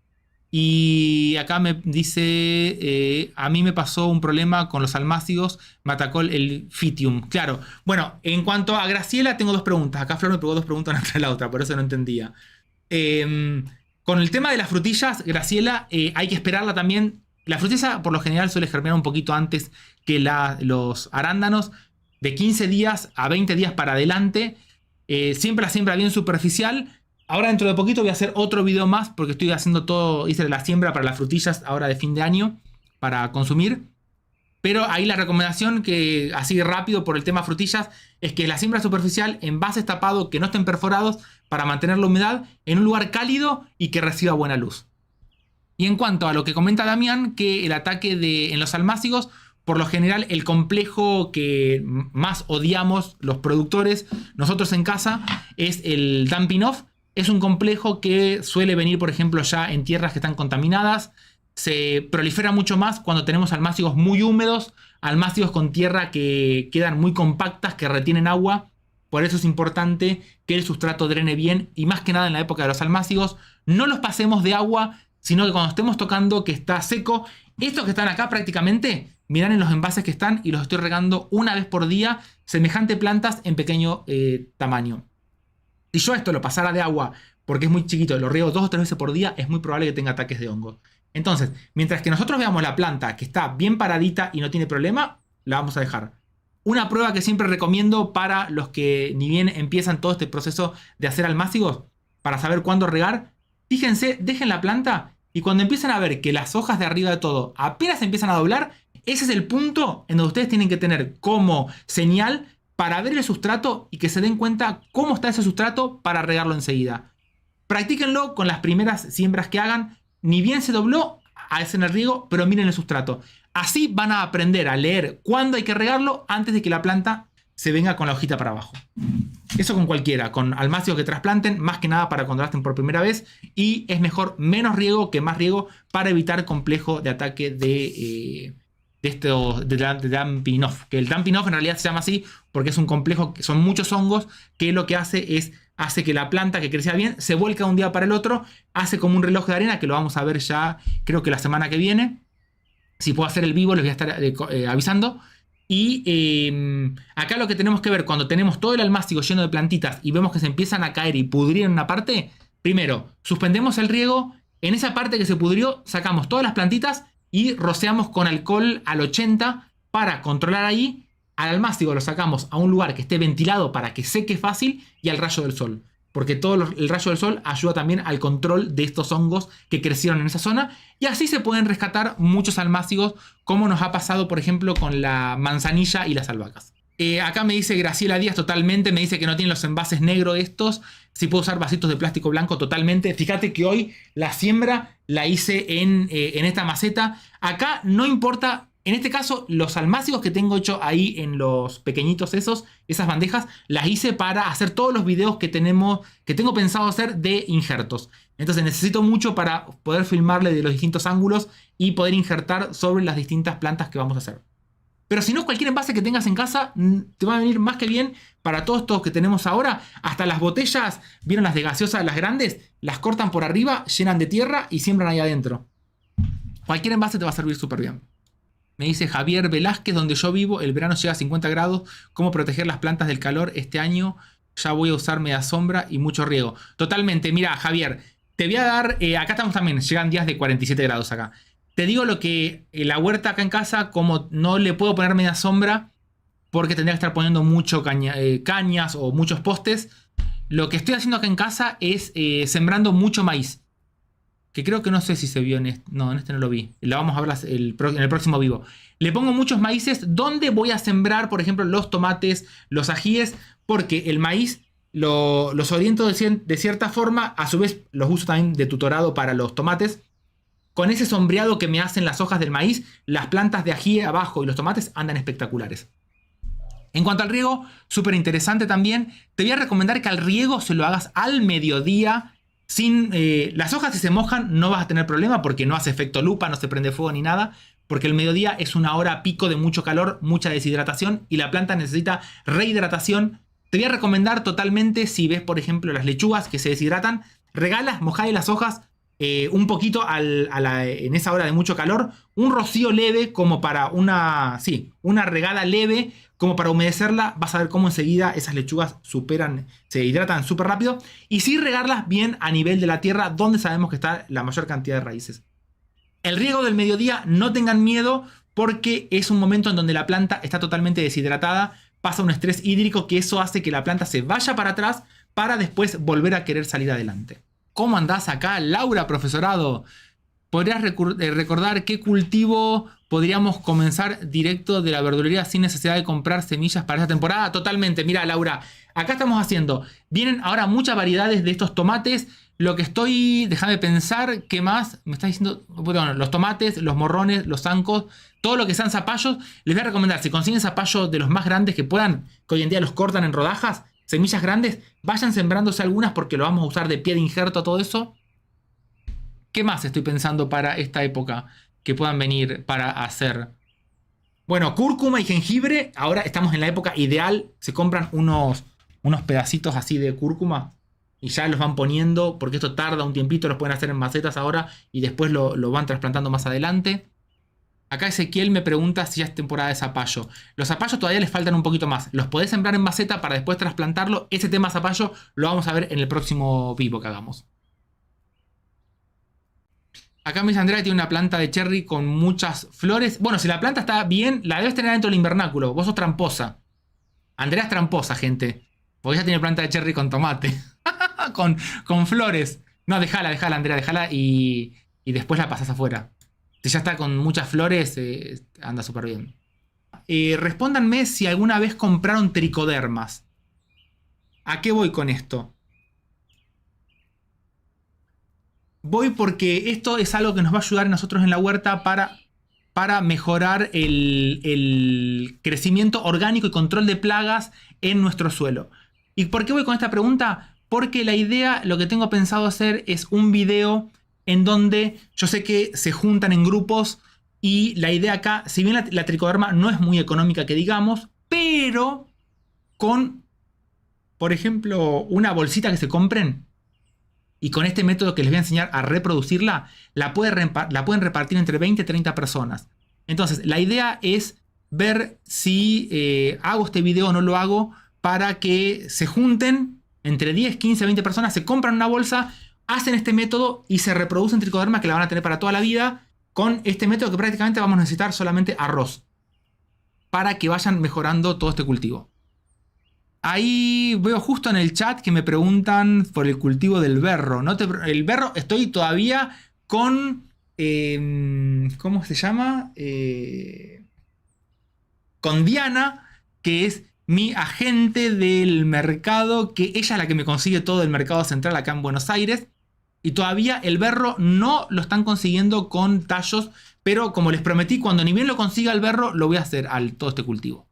Y acá me dice, a mí me pasó un problema con los almácigos, me atacó el Fitium. Claro, bueno, en cuanto a Graciela tengo dos preguntas. Acá Flor me pegó dos preguntas una tras la otra, por eso no entendía. Con el tema de las frutillas, Graciela, hay que esperarla también. La frutilla por lo general suele germinar un poquito antes que los arándanos, de 15 días a 20 días para adelante. Siempre la siembra bien superficial. Ahora dentro de poquito voy a hacer otro video más porque estoy haciendo todo, hice la siembra para las frutillas ahora de fin de año para consumir. Pero ahí la recomendación, que así rápido por el tema frutillas, es que la siembra superficial en envases tapados que no estén perforados para mantener la humedad en un lugar cálido y que reciba buena luz. Y en cuanto a lo que comenta Damián, que el ataque en los almácigos, por lo general el complejo que más odiamos los productores, nosotros en casa, es el dumping off. Es un complejo que suele venir, por ejemplo, ya en tierras que están contaminadas. Se prolifera mucho más cuando tenemos almácigos muy húmedos, almácigos con tierra que quedan muy compactas, que retienen agua. Por eso es importante que el sustrato drene bien, y más que nada en la época de los almácigos, no los pasemos de agua, sino que cuando estemos tocando que está seco, estos que están acá prácticamente, mirad en los envases que están, y los estoy regando una vez por día, semejante plantas en pequeño tamaño. Si yo esto lo pasara de agua, porque es muy chiquito, lo riego 2 o 3 veces por día, es muy probable que tenga ataques de hongo. Entonces, mientras que nosotros veamos la planta que está bien paradita y no tiene problema, la vamos a dejar. Una prueba que siempre recomiendo para los que ni bien empiezan todo este proceso de hacer almácigos, para saber cuándo regar, fíjense, dejen la planta y cuando empiezan a ver que las hojas de arriba de todo apenas empiezan a doblar, ese es el punto en donde ustedes tienen que tener como señal para ver el sustrato y que se den cuenta cómo está ese sustrato para regarlo enseguida. Practíquenlo con las primeras siembras que hagan. Ni bien se dobló, hacen el riego, pero miren el sustrato. Así van a aprender a leer cuándo hay que regarlo antes de que la planta se venga con la hojita para abajo. Eso con cualquiera, con almácigos que trasplanten, más que nada para cuando lo hacen por primera vez. Y es mejor menos riego que más riego para evitar complejo de ataque de de dumping off. Que el dumping off en realidad se llama así porque es un complejo, que son muchos hongos, que lo que hace que la planta que crecía bien se vuelca de un día para el otro, hace como un reloj de arena, que lo vamos a ver ya creo que la semana que viene. Si puedo hacer el vivo les voy a estar avisando. Y acá lo que tenemos que ver cuando tenemos todo el almácigo lleno de plantitas y vemos que se empiezan a caer y pudrir en una parte, primero suspendemos el riego, en esa parte que se pudrió sacamos todas las plantitas y rociamos con alcohol al 80 para controlar ahí. Al almácigo lo sacamos a un lugar que esté ventilado para que seque fácil y al rayo del sol. Porque el rayo del sol ayuda también al control de estos hongos que crecieron en esa zona. Y así se pueden rescatar muchos almácigos, como nos ha pasado, por ejemplo, con la manzanilla y las albahacas. Acá me dice Graciela Díaz totalmente, me dice que no tienen los envases negros estos. Si puedo usar vasitos de plástico blanco totalmente. Fíjate que hoy la siembra la hice en esta maceta. Acá no importa. En este caso, los almácigos que tengo hecho ahí en los pequeñitos esas bandejas, las hice para hacer todos los videos que tengo pensado hacer de injertos. Entonces necesito mucho para poder filmarle de los distintos ángulos y poder injertar sobre las distintas plantas que vamos a hacer. Pero si no, cualquier envase que tengas en casa te va a venir más que bien para todos estos que tenemos ahora. Hasta las botellas, ¿vieron las de gaseosa, las grandes? Las cortan por arriba, llenan de tierra y siembran ahí adentro. Cualquier envase te va a servir súper bien. Me dice Javier Velázquez, donde yo vivo, el verano llega a 50 grados. ¿Cómo proteger las plantas del calor este año? Ya voy a usar media sombra y mucho riego. Totalmente, mira Javier, te voy a dar, acá estamos también, llegan días de 47 grados acá. Te digo lo que la huerta acá en casa, como no le puedo poner media sombra, porque tendría que estar poniendo mucho cañas o muchos postes. Lo que estoy haciendo acá en casa es sembrando mucho maíz. Que creo que no sé si se vio en este. No, en este no lo vi. Lo vamos a ver en el próximo vivo. Le pongo muchos maíces donde voy a sembrar, por ejemplo, los tomates, los ajíes, porque el maíz los oriento de cierta forma. A su vez, los uso también de tutorado para los tomates. Con ese sombreado que me hacen las hojas del maíz, las plantas de ají abajo y los tomates andan espectaculares. En cuanto al riego, súper interesante también. Te voy a recomendar que al riego se lo hagas al mediodía. Las hojas si se mojan no vas a tener problema porque no hace efecto lupa, no se prende fuego ni nada, porque el mediodía es una hora pico de mucho calor, mucha deshidratación y la planta necesita rehidratación. Te voy a recomendar totalmente, si ves por ejemplo las lechugas que se deshidratan, regalas, mojale las hojas un poquito en esa hora de mucho calor, un rocío leve como para una regada leve como para humedecerla. Vas a ver cómo enseguida esas lechugas se hidratan súper rápido. Y sí regarlas bien a nivel de la tierra donde sabemos que está la mayor cantidad de raíces. El riego del mediodía, no tengan miedo porque es un momento en donde la planta está totalmente deshidratada. Pasa un estrés hídrico que eso hace que la planta se vaya para atrás para después volver a querer salir adelante. ¿Cómo andás acá, Laura, profesorado? ¿Podrías recordar qué cultivo podríamos comenzar directo de la verdulería sin necesidad de comprar semillas para esta temporada? Totalmente. Mira, Laura, acá estamos haciendo. Vienen ahora muchas variedades de estos tomates. Lo que déjame pensar, ¿qué más? Me está diciendo, bueno, los tomates, los morrones, los zancos, todo lo que sean zapallos. Les voy a recomendar, si consiguen zapallos de los más grandes que puedan, que hoy en día los cortan en rodajas, semillas grandes, vayan sembrándose algunas porque lo vamos a usar de pie de injerto, todo eso. ¿Qué más estoy pensando para esta época que puedan venir para hacer? Bueno, cúrcuma y jengibre. Ahora estamos en la época ideal. Se compran unos pedacitos así de cúrcuma y ya los van poniendo porque esto tarda un tiempito. Los pueden hacer en macetas ahora y después lo van trasplantando más adelante. Acá Ezequiel me pregunta si ya es temporada de zapallo. Los zapallos todavía les faltan un poquito más. Los podés sembrar en maceta para después trasplantarlo. Ese tema zapallo lo vamos a ver en el próximo vivo que hagamos. Acá me dice Andrea que tiene una planta de cherry con muchas flores. Bueno, si la planta está bien, la debes tener dentro del invernáculo. Vos sos tramposa. Andrea es tramposa, gente. Porque ella tiene planta de cherry con tomate. con flores. No, déjala, Andrea, déjala y después la pasás afuera. Si ya está con muchas flores, anda súper bien. Respóndanme si alguna vez compraron tricodermas. ¿A qué voy con esto? Voy porque esto es algo que nos va a ayudar a nosotros en la huerta para mejorar el crecimiento orgánico y control de plagas en nuestro suelo. ¿Y por qué voy con esta pregunta? Porque la idea, lo que tengo pensado hacer es un video en donde yo sé que se juntan en grupos Y la idea acá, si bien la tricoderma no es muy económica que digamos, pero con, por ejemplo, una bolsita que se compren y con este método que les voy a enseñar a reproducirla, la pueden repartir entre 20 y 30 personas. Entonces, la idea es ver si hago este video o no lo hago para que se junten entre 10, 15, 20 personas, se compran una bolsa, hacen este método y se reproducen tricoderma que la van a tener para toda la vida con este método que prácticamente vamos a necesitar solamente arroz para que vayan mejorando todo este cultivo. Ahí veo justo en el chat que me preguntan por el cultivo del berro. El berro estoy todavía con... ¿cómo se llama? Con Diana, que es mi agente del mercado, que ella es la que me consigue todo el mercado central acá en Buenos Aires. Y todavía el berro no lo están consiguiendo con tallos, pero como les prometí, cuando ni bien lo consiga el berro, lo voy a hacer todo este cultivo.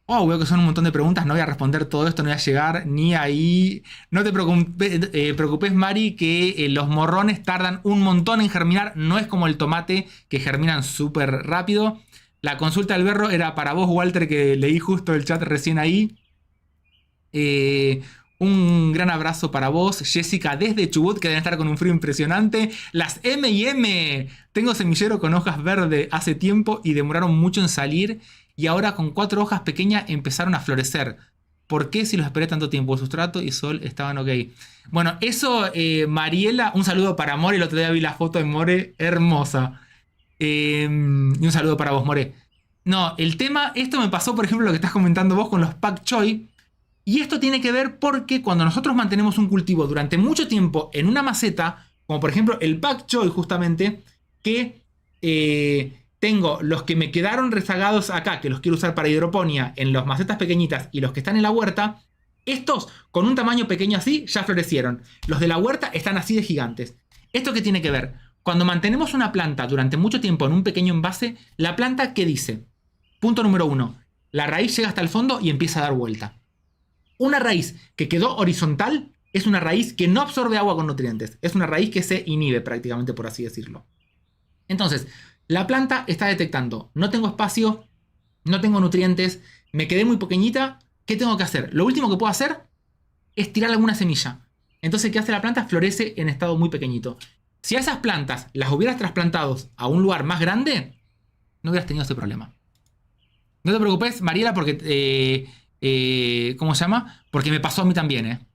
Oh, veo que son un montón de preguntas, no voy a responder todo esto, no voy a llegar ni ahí. No te preocupes, Mari, que los morrones tardan un montón en germinar, no es como el tomate que germinan súper rápido. La consulta del berro era para vos, Walter, que leí justo el chat recién ahí. Un gran abrazo para vos, Jessica, desde Chubut, que deben estar con un frío impresionante. Las M&M. Tengo semillero con hojas verdes hace tiempo y demoraron mucho en salir. Y ahora con 4 hojas pequeñas empezaron a florecer. ¿Por qué si los esperé tanto tiempo? El sustrato y sol estaban ok. Bueno, eso, Mariela, un saludo para More. El otro día vi la foto de More, hermosa. Y un saludo para vos, More. No, el tema, esto me pasó, por ejemplo, lo que estás comentando vos con los pak choi. Y esto tiene que ver porque cuando nosotros mantenemos un cultivo durante mucho tiempo en una maceta, como por ejemplo el pak choi justamente, que tengo los que me quedaron rezagados acá, que los quiero usar para hidroponía en las macetas pequeñitas y los que están en la huerta, estos con un tamaño pequeño así ya florecieron. Los de la huerta están así de gigantes. ¿Esto qué tiene que ver? Cuando mantenemos una planta durante mucho tiempo en un pequeño envase, la planta, ¿qué dice? Punto número 1. La raíz llega hasta el fondo y empieza a dar vuelta. Una raíz que quedó horizontal es una raíz que no absorbe agua con nutrientes. Es una raíz que se inhibe prácticamente, por así decirlo. Entonces, la planta está detectando, no tengo espacio, no tengo nutrientes, me quedé muy pequeñita, ¿qué tengo que hacer? Lo último que puedo hacer es tirar alguna semilla. Entonces, ¿qué hace la planta? Florece en estado muy pequeñito. Si a esas plantas las hubieras trasplantado a un lugar más grande, no hubieras tenido ese problema. No te preocupes, Mariela, porque... ¿cómo se llama? Porque me pasó a mí también,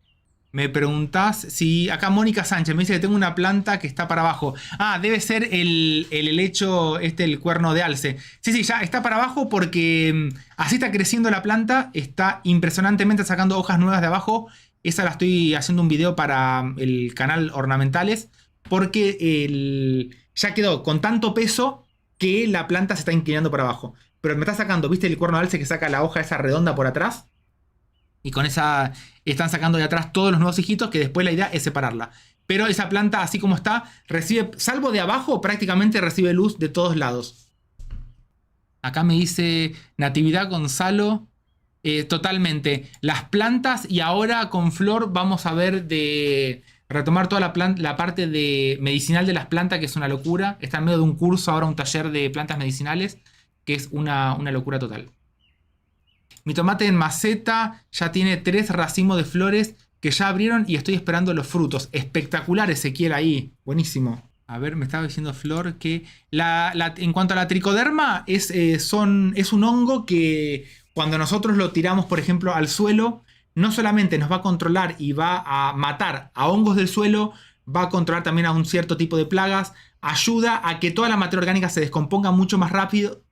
Me preguntás si... Acá Mónica Sánchez me dice que tengo una planta que está para abajo. Ah, debe ser el helecho, el cuerno de alce. Sí, ya está para abajo porque así está creciendo la planta. Está impresionantemente sacando hojas nuevas de abajo. Esa la estoy haciendo un video para el canal Ornamentales. Porque ya quedó con tanto peso que la planta se está inclinando para abajo. Pero me está sacando, ¿viste el cuerno de alce que saca la hoja esa redonda por atrás? Y con esa están sacando de atrás todos los nuevos hijitos, que después la idea es separarla. Pero esa planta, así como está, recibe, salvo de abajo, prácticamente recibe luz de todos lados. Acá me dice Natividad Gonzalo. Totalmente. Las plantas, y ahora con Flor vamos a ver de retomar toda la parte de medicinal de las plantas, que es una locura. Está en medio de un curso ahora, un taller de plantas medicinales, que es una locura total. Mi tomate en maceta ya tiene 3 racimos de flores que ya abrieron y estoy esperando los frutos. Espectacular, Ezequiel, ahí. Buenísimo. A ver, me estaba diciendo Flor que en cuanto a la tricoderma, es un hongo que cuando nosotros lo tiramos, por ejemplo, al suelo, no solamente nos va a controlar y va a matar a hongos del suelo, va a controlar también a un cierto tipo de plagas, ayuda a que toda la materia orgánica se descomponga mucho más rápido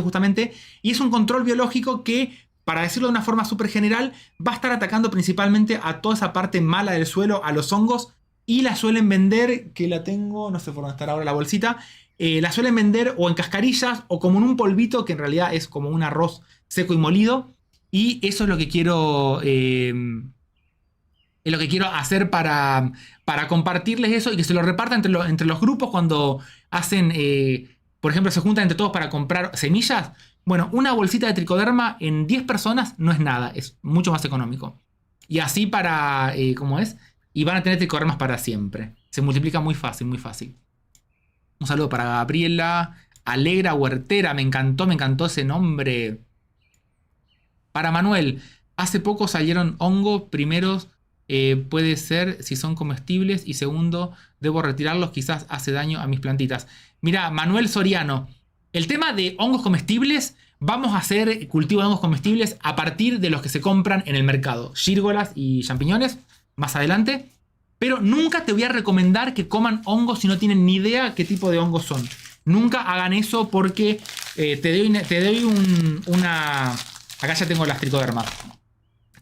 justamente, y es un control biológico que, para decirlo de una forma súper general, va a estar atacando principalmente a toda esa parte mala del suelo, a los hongos, y la suelen vender, que la tengo, no sé por dónde estará ahora la bolsita, la suelen vender o en cascarillas o como en un polvito, que en realidad es como un arroz seco y molido, y eso es lo que quiero... Es lo que quiero hacer para compartirles eso y que se lo repartan entre los grupos cuando hacen, por ejemplo, se juntan entre todos para comprar semillas. Bueno, una bolsita de tricoderma en 10 personas no es nada, es mucho más económico. Y así ¿cómo es? Y van a tener tricodermas para siempre. Se multiplica muy fácil, muy fácil. Un saludo para Gabriela. Alegra Huertera, me encantó ese nombre. Para Manuel, hace poco salieron hongos. Primeros, puede ser si son comestibles. Y segundo, debo retirarlos, quizás hace daño a mis plantitas. Mira, Manuel Soriano, el tema de hongos comestibles, vamos a hacer cultivo de hongos comestibles a partir de los que se compran en el mercado. Gírgolas y champiñones, más adelante. Pero nunca te voy a recomendar que coman hongos si no tienen ni idea qué tipo de hongos son. Nunca hagan eso porque te doy una... Acá ya tengo las tricodermas.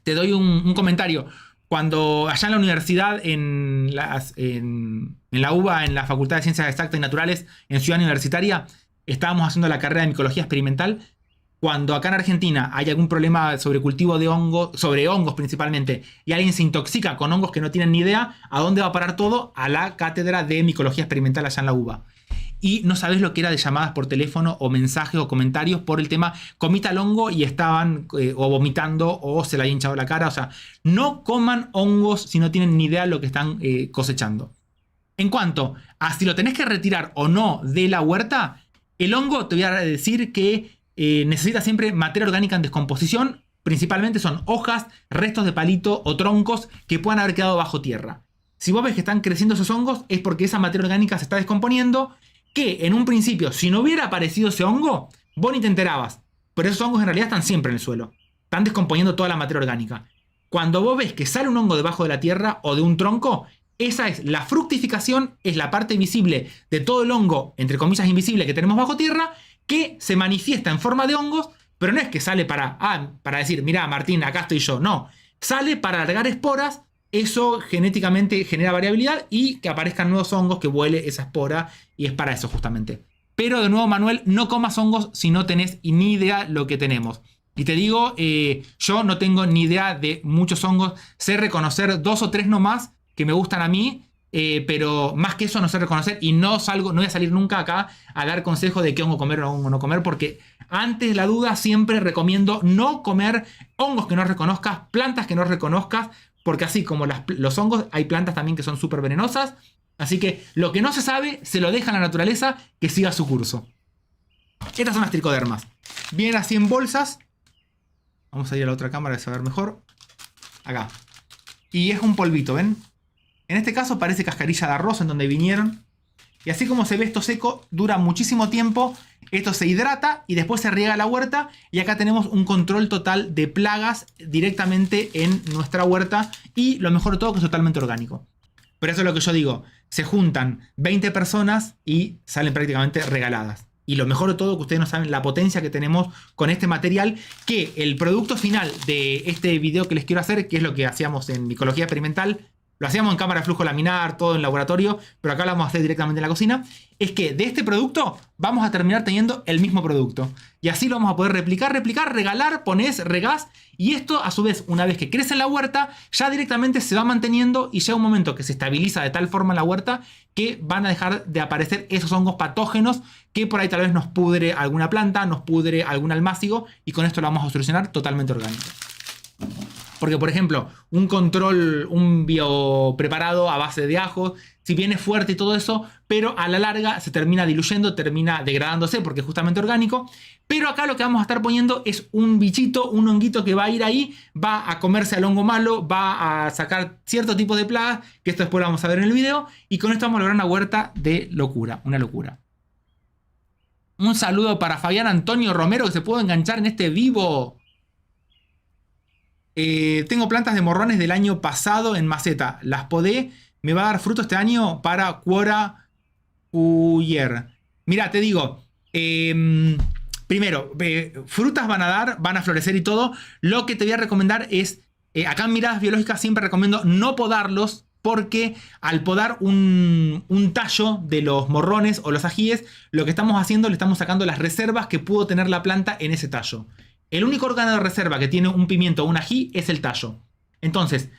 Te doy un comentario. Cuando allá en la universidad, en la UBA, en la Facultad de Ciencias Exactas y Naturales, en Ciudad Universitaria, estábamos haciendo la carrera de micología experimental. Cuando acá en Argentina hay algún problema sobre cultivo de hongos, sobre hongos principalmente, y alguien se intoxica con hongos que no tienen ni idea, ¿a dónde va a parar todo? A la cátedra de micología experimental allá en la UBA. Y no sabés lo que era de llamadas por teléfono o mensajes o comentarios por el tema comí tal hongo y estaban o vomitando o se le había hinchado la cara. O sea, no coman hongos si no tienen ni idea de lo que están cosechando. En cuanto a si lo tenés que retirar o no de la huerta, el hongo te voy a decir que necesita siempre materia orgánica en descomposición. Principalmente son hojas, restos de palito o troncos que puedan haber quedado bajo tierra. Si vos ves que están creciendo esos hongos es porque esa materia orgánica se está descomponiendo, que en un principio, si no hubiera aparecido ese hongo, vos ni te enterabas. Pero esos hongos en realidad están siempre en el suelo. Están descomponiendo toda la materia orgánica. Cuando vos ves que sale un hongo debajo de la tierra o de un tronco, esa es la fructificación, es la parte visible de todo el hongo, entre comillas invisible, que tenemos bajo tierra, que se manifiesta en forma de hongos, pero no es que sale para decir, mirá Martín, acá estoy yo. No, sale para alargar esporas. Eso genéticamente genera variabilidad y que aparezcan nuevos hongos, que vuele esa espora, y es para eso justamente. Pero de nuevo, Manuel, no comas hongos si no tenés ni idea lo que tenemos. Y te digo, yo no tengo ni idea de muchos hongos. Sé reconocer 2 o 3 nomás que me gustan a mí, pero más que eso no sé reconocer y no voy a salir nunca acá a dar consejos de qué hongo comer o hongo no comer, porque antes de la duda siempre recomiendo no comer hongos que no reconozcas, plantas que no reconozcas, porque así como los hongos, hay plantas también que son súper venenosas. Así que lo que no se sabe, se lo deja a la naturaleza que siga su curso. Estas son las tricodermas. Vienen así en bolsas. Vamos a ir a la otra cámara para saber mejor. Acá. Y es un polvito, ¿ven? En este caso parece cascarilla de arroz en donde vinieron. Y así como se ve esto seco, dura muchísimo tiempo. Esto se hidrata y después se riega la huerta. Y acá tenemos un control total de plagas directamente en nuestra huerta. Y lo mejor de todo, que es totalmente orgánico. Pero eso es lo que yo digo. Se juntan 20 personas y salen prácticamente regaladas. Y lo mejor de todo, que ustedes no saben la potencia que tenemos con este material. Que el producto final de este video que les quiero hacer, que es lo que hacíamos en micología experimental, lo hacíamos en cámara de flujo laminar, todo en laboratorio, pero acá lo vamos a hacer directamente en la cocina. Es que de este producto vamos a terminar teniendo el mismo producto. Y así lo vamos a poder replicar, regalar, ponés, regás. Y esto, a su vez, una vez que crece en la huerta, ya directamente se va manteniendo y llega un momento que se estabiliza de tal forma en la huerta que van a dejar de aparecer esos hongos patógenos que por ahí tal vez nos pudre alguna planta, nos pudre algún almácigo, y con esto lo vamos a solucionar totalmente orgánico. Porque, por ejemplo, un biopreparado a base de ajo, si bien es fuerte y todo eso, pero a la larga se termina diluyendo, termina degradándose porque es justamente orgánico. Pero acá lo que vamos a estar poniendo es un bichito, un honguito que va a ir ahí, va a comerse al hongo malo, va a sacar cierto tipo de plagas, que esto después lo vamos a ver en el video, y con esto vamos a lograr una huerta de locura, una locura. Un saludo para Fabián Antonio Romero, que se pudo enganchar en este vivo. Tengo plantas de morrones del año pasado en maceta. Las podé. Me va a dar fruto este año para Quora Uyer. Mira, te digo. Primero, frutas van a dar, van a florecer y todo. Lo que te voy a recomendar es. Acá en Miradas Biológicas siempre recomiendo no podarlos. Porque al podar un tallo de los morrones o los ajíes, lo que estamos haciendo, le estamos sacando las reservas que pudo tener la planta en ese tallo. El único órgano de reserva que tiene un pimiento o un ají es el tallo. Entonces,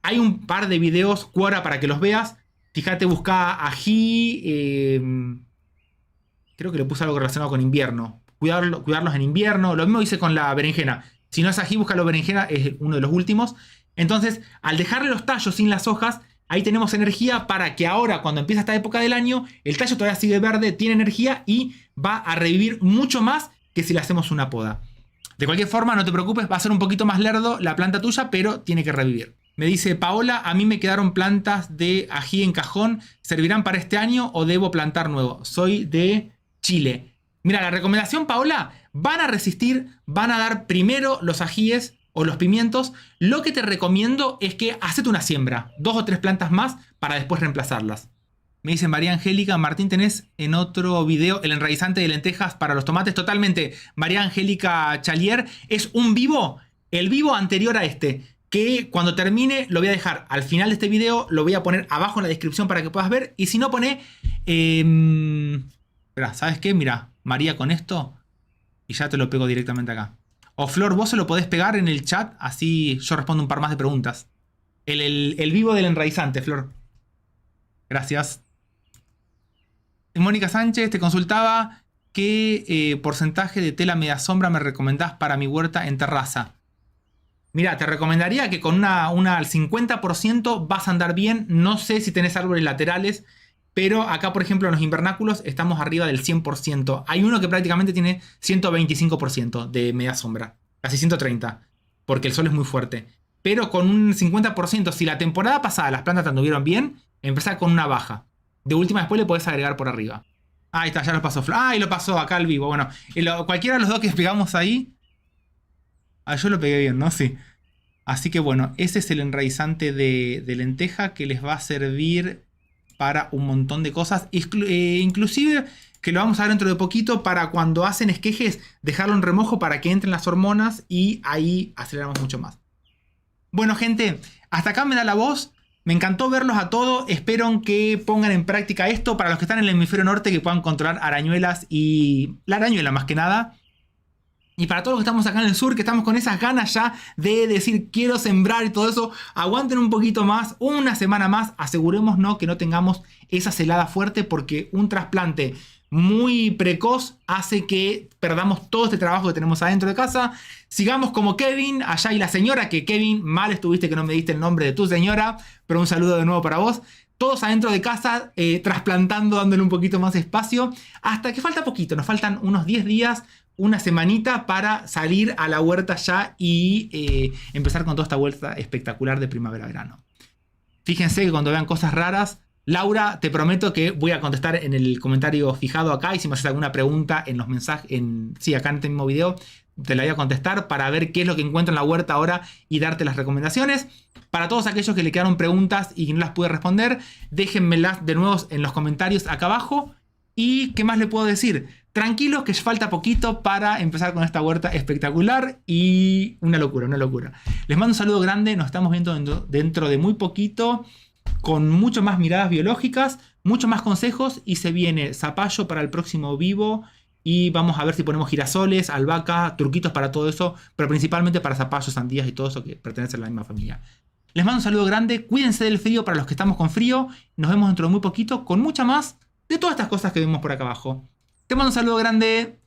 hay un par de videos, Quora, para que los veas. Fíjate, busca ají. Creo que le puse algo relacionado con invierno. Cuidarlos en invierno. Lo mismo hice con la berenjena. Si no es ají, búscalo berenjena, es uno de los últimos. Entonces, al dejarle los tallos sin las hojas, Ahí tenemos energía para que ahora, cuando empieza esta época del año, el tallo todavía sigue verde, tiene energía y va a revivir mucho más que si le hacemos una poda. De cualquier forma, no te preocupes, va a ser un poquito más lerdo la planta tuya, pero tiene que revivir. Me dice Paola, a mí me quedaron plantas de ají en cajón, ¿servirán para este año o debo plantar nuevo? Soy de Chile. Mira, la recomendación, Paola, van a resistir, van a dar primero los ajíes o los pimientos. Lo que te recomiendo es que hacete una siembra, 2 o 3 plantas más para después reemplazarlas. Me dice María Angélica, Martín, tenés en otro video el enraizante de lentejas para los tomates. Totalmente, María Angélica Chalier, es un vivo, el vivo anterior a este, que cuando termine lo voy a dejar al final de este video, lo voy a poner abajo en la descripción para que puedas ver. Y si no, pone... espera, ¿sabes qué? Mira, María con esto y ya te lo pego directamente acá. O Flor, vos se lo podés pegar en el chat, así yo respondo un par más de preguntas. El vivo del enraizante, Flor. Gracias. Mónica Sánchez te consultaba qué porcentaje de tela media sombra me recomendás para mi huerta en terraza. Mira, te recomendaría que con una al 50% vas a andar bien. No sé si tenés árboles laterales, pero acá, por ejemplo, en los invernáculos estamos arriba del 100%. Hay uno que prácticamente tiene 125% de media sombra. Casi 130%, porque el sol es muy fuerte. Pero con un 50%, si la temporada pasada las plantas te anduvieron bien, empezá con una baja. De última, después le podés agregar por arriba. Ahí está, ya lo pasó. Ah, y lo pasó acá al vivo. Bueno, cualquiera de los dos que pegamos ahí. Ah, yo lo pegué bien, ¿no? Sí. Así que bueno, ese es el enraizante de lenteja que les va a servir para un montón de cosas. Inclusive que lo vamos a ver dentro de poquito para cuando hacen esquejes, dejarlo en remojo para que entren las hormonas y ahí aceleramos mucho más. Bueno, gente, hasta acá me da la voz. Me encantó verlos a todos. Espero que pongan en práctica esto. Para los que están en el hemisferio norte, que puedan controlar arañuelas y la arañuela más que nada. Y para todos los que estamos acá en el sur, que estamos con esas ganas ya de decir quiero sembrar y todo eso, aguanten un poquito más, una semana más. Asegurémonos que no tengamos esa helada fuerte, porque un trasplante muy precoz hace que perdamos todo este trabajo que tenemos adentro de casa. Sigamos como Kevin, allá y la señora, que Kevin, mal estuviste que no me diste el nombre de tu señora, pero un saludo de nuevo para vos. Todos adentro de casa, trasplantando, dándole un poquito más de espacio, hasta que falta poquito, nos faltan unos 10 días, una semanita para salir a la huerta ya y empezar con toda esta vuelta espectacular de primavera-verano. Fíjense que cuando vean cosas raras, Laura, te prometo que voy a contestar en el comentario fijado acá, y si me haces alguna pregunta en los mensajes, sí, acá en este mismo video, te la voy a contestar para ver qué es lo que encuentro en la huerta ahora y darte las recomendaciones. Para todos aquellos que le quedaron preguntas y que no las pude responder, déjenmelas de nuevo en los comentarios acá abajo. ¿Y qué más le puedo decir? Tranquilos, que falta poquito para empezar con esta huerta espectacular y una locura, una locura. Les mando un saludo grande, nos estamos viendo dentro de muy poquito, con mucho más miradas biológicas, mucho más consejos, y se viene zapallo para el próximo vivo. Y vamos a ver si ponemos girasoles, albahaca, truquitos para todo eso, pero principalmente para zapallos, sandías y todo eso que pertenece a la misma familia. Les mando un saludo grande, cuídense del frío para los que estamos con frío. Nos vemos dentro de muy poquito con mucha más de todas estas cosas que vemos por acá abajo. Te mando un saludo grande.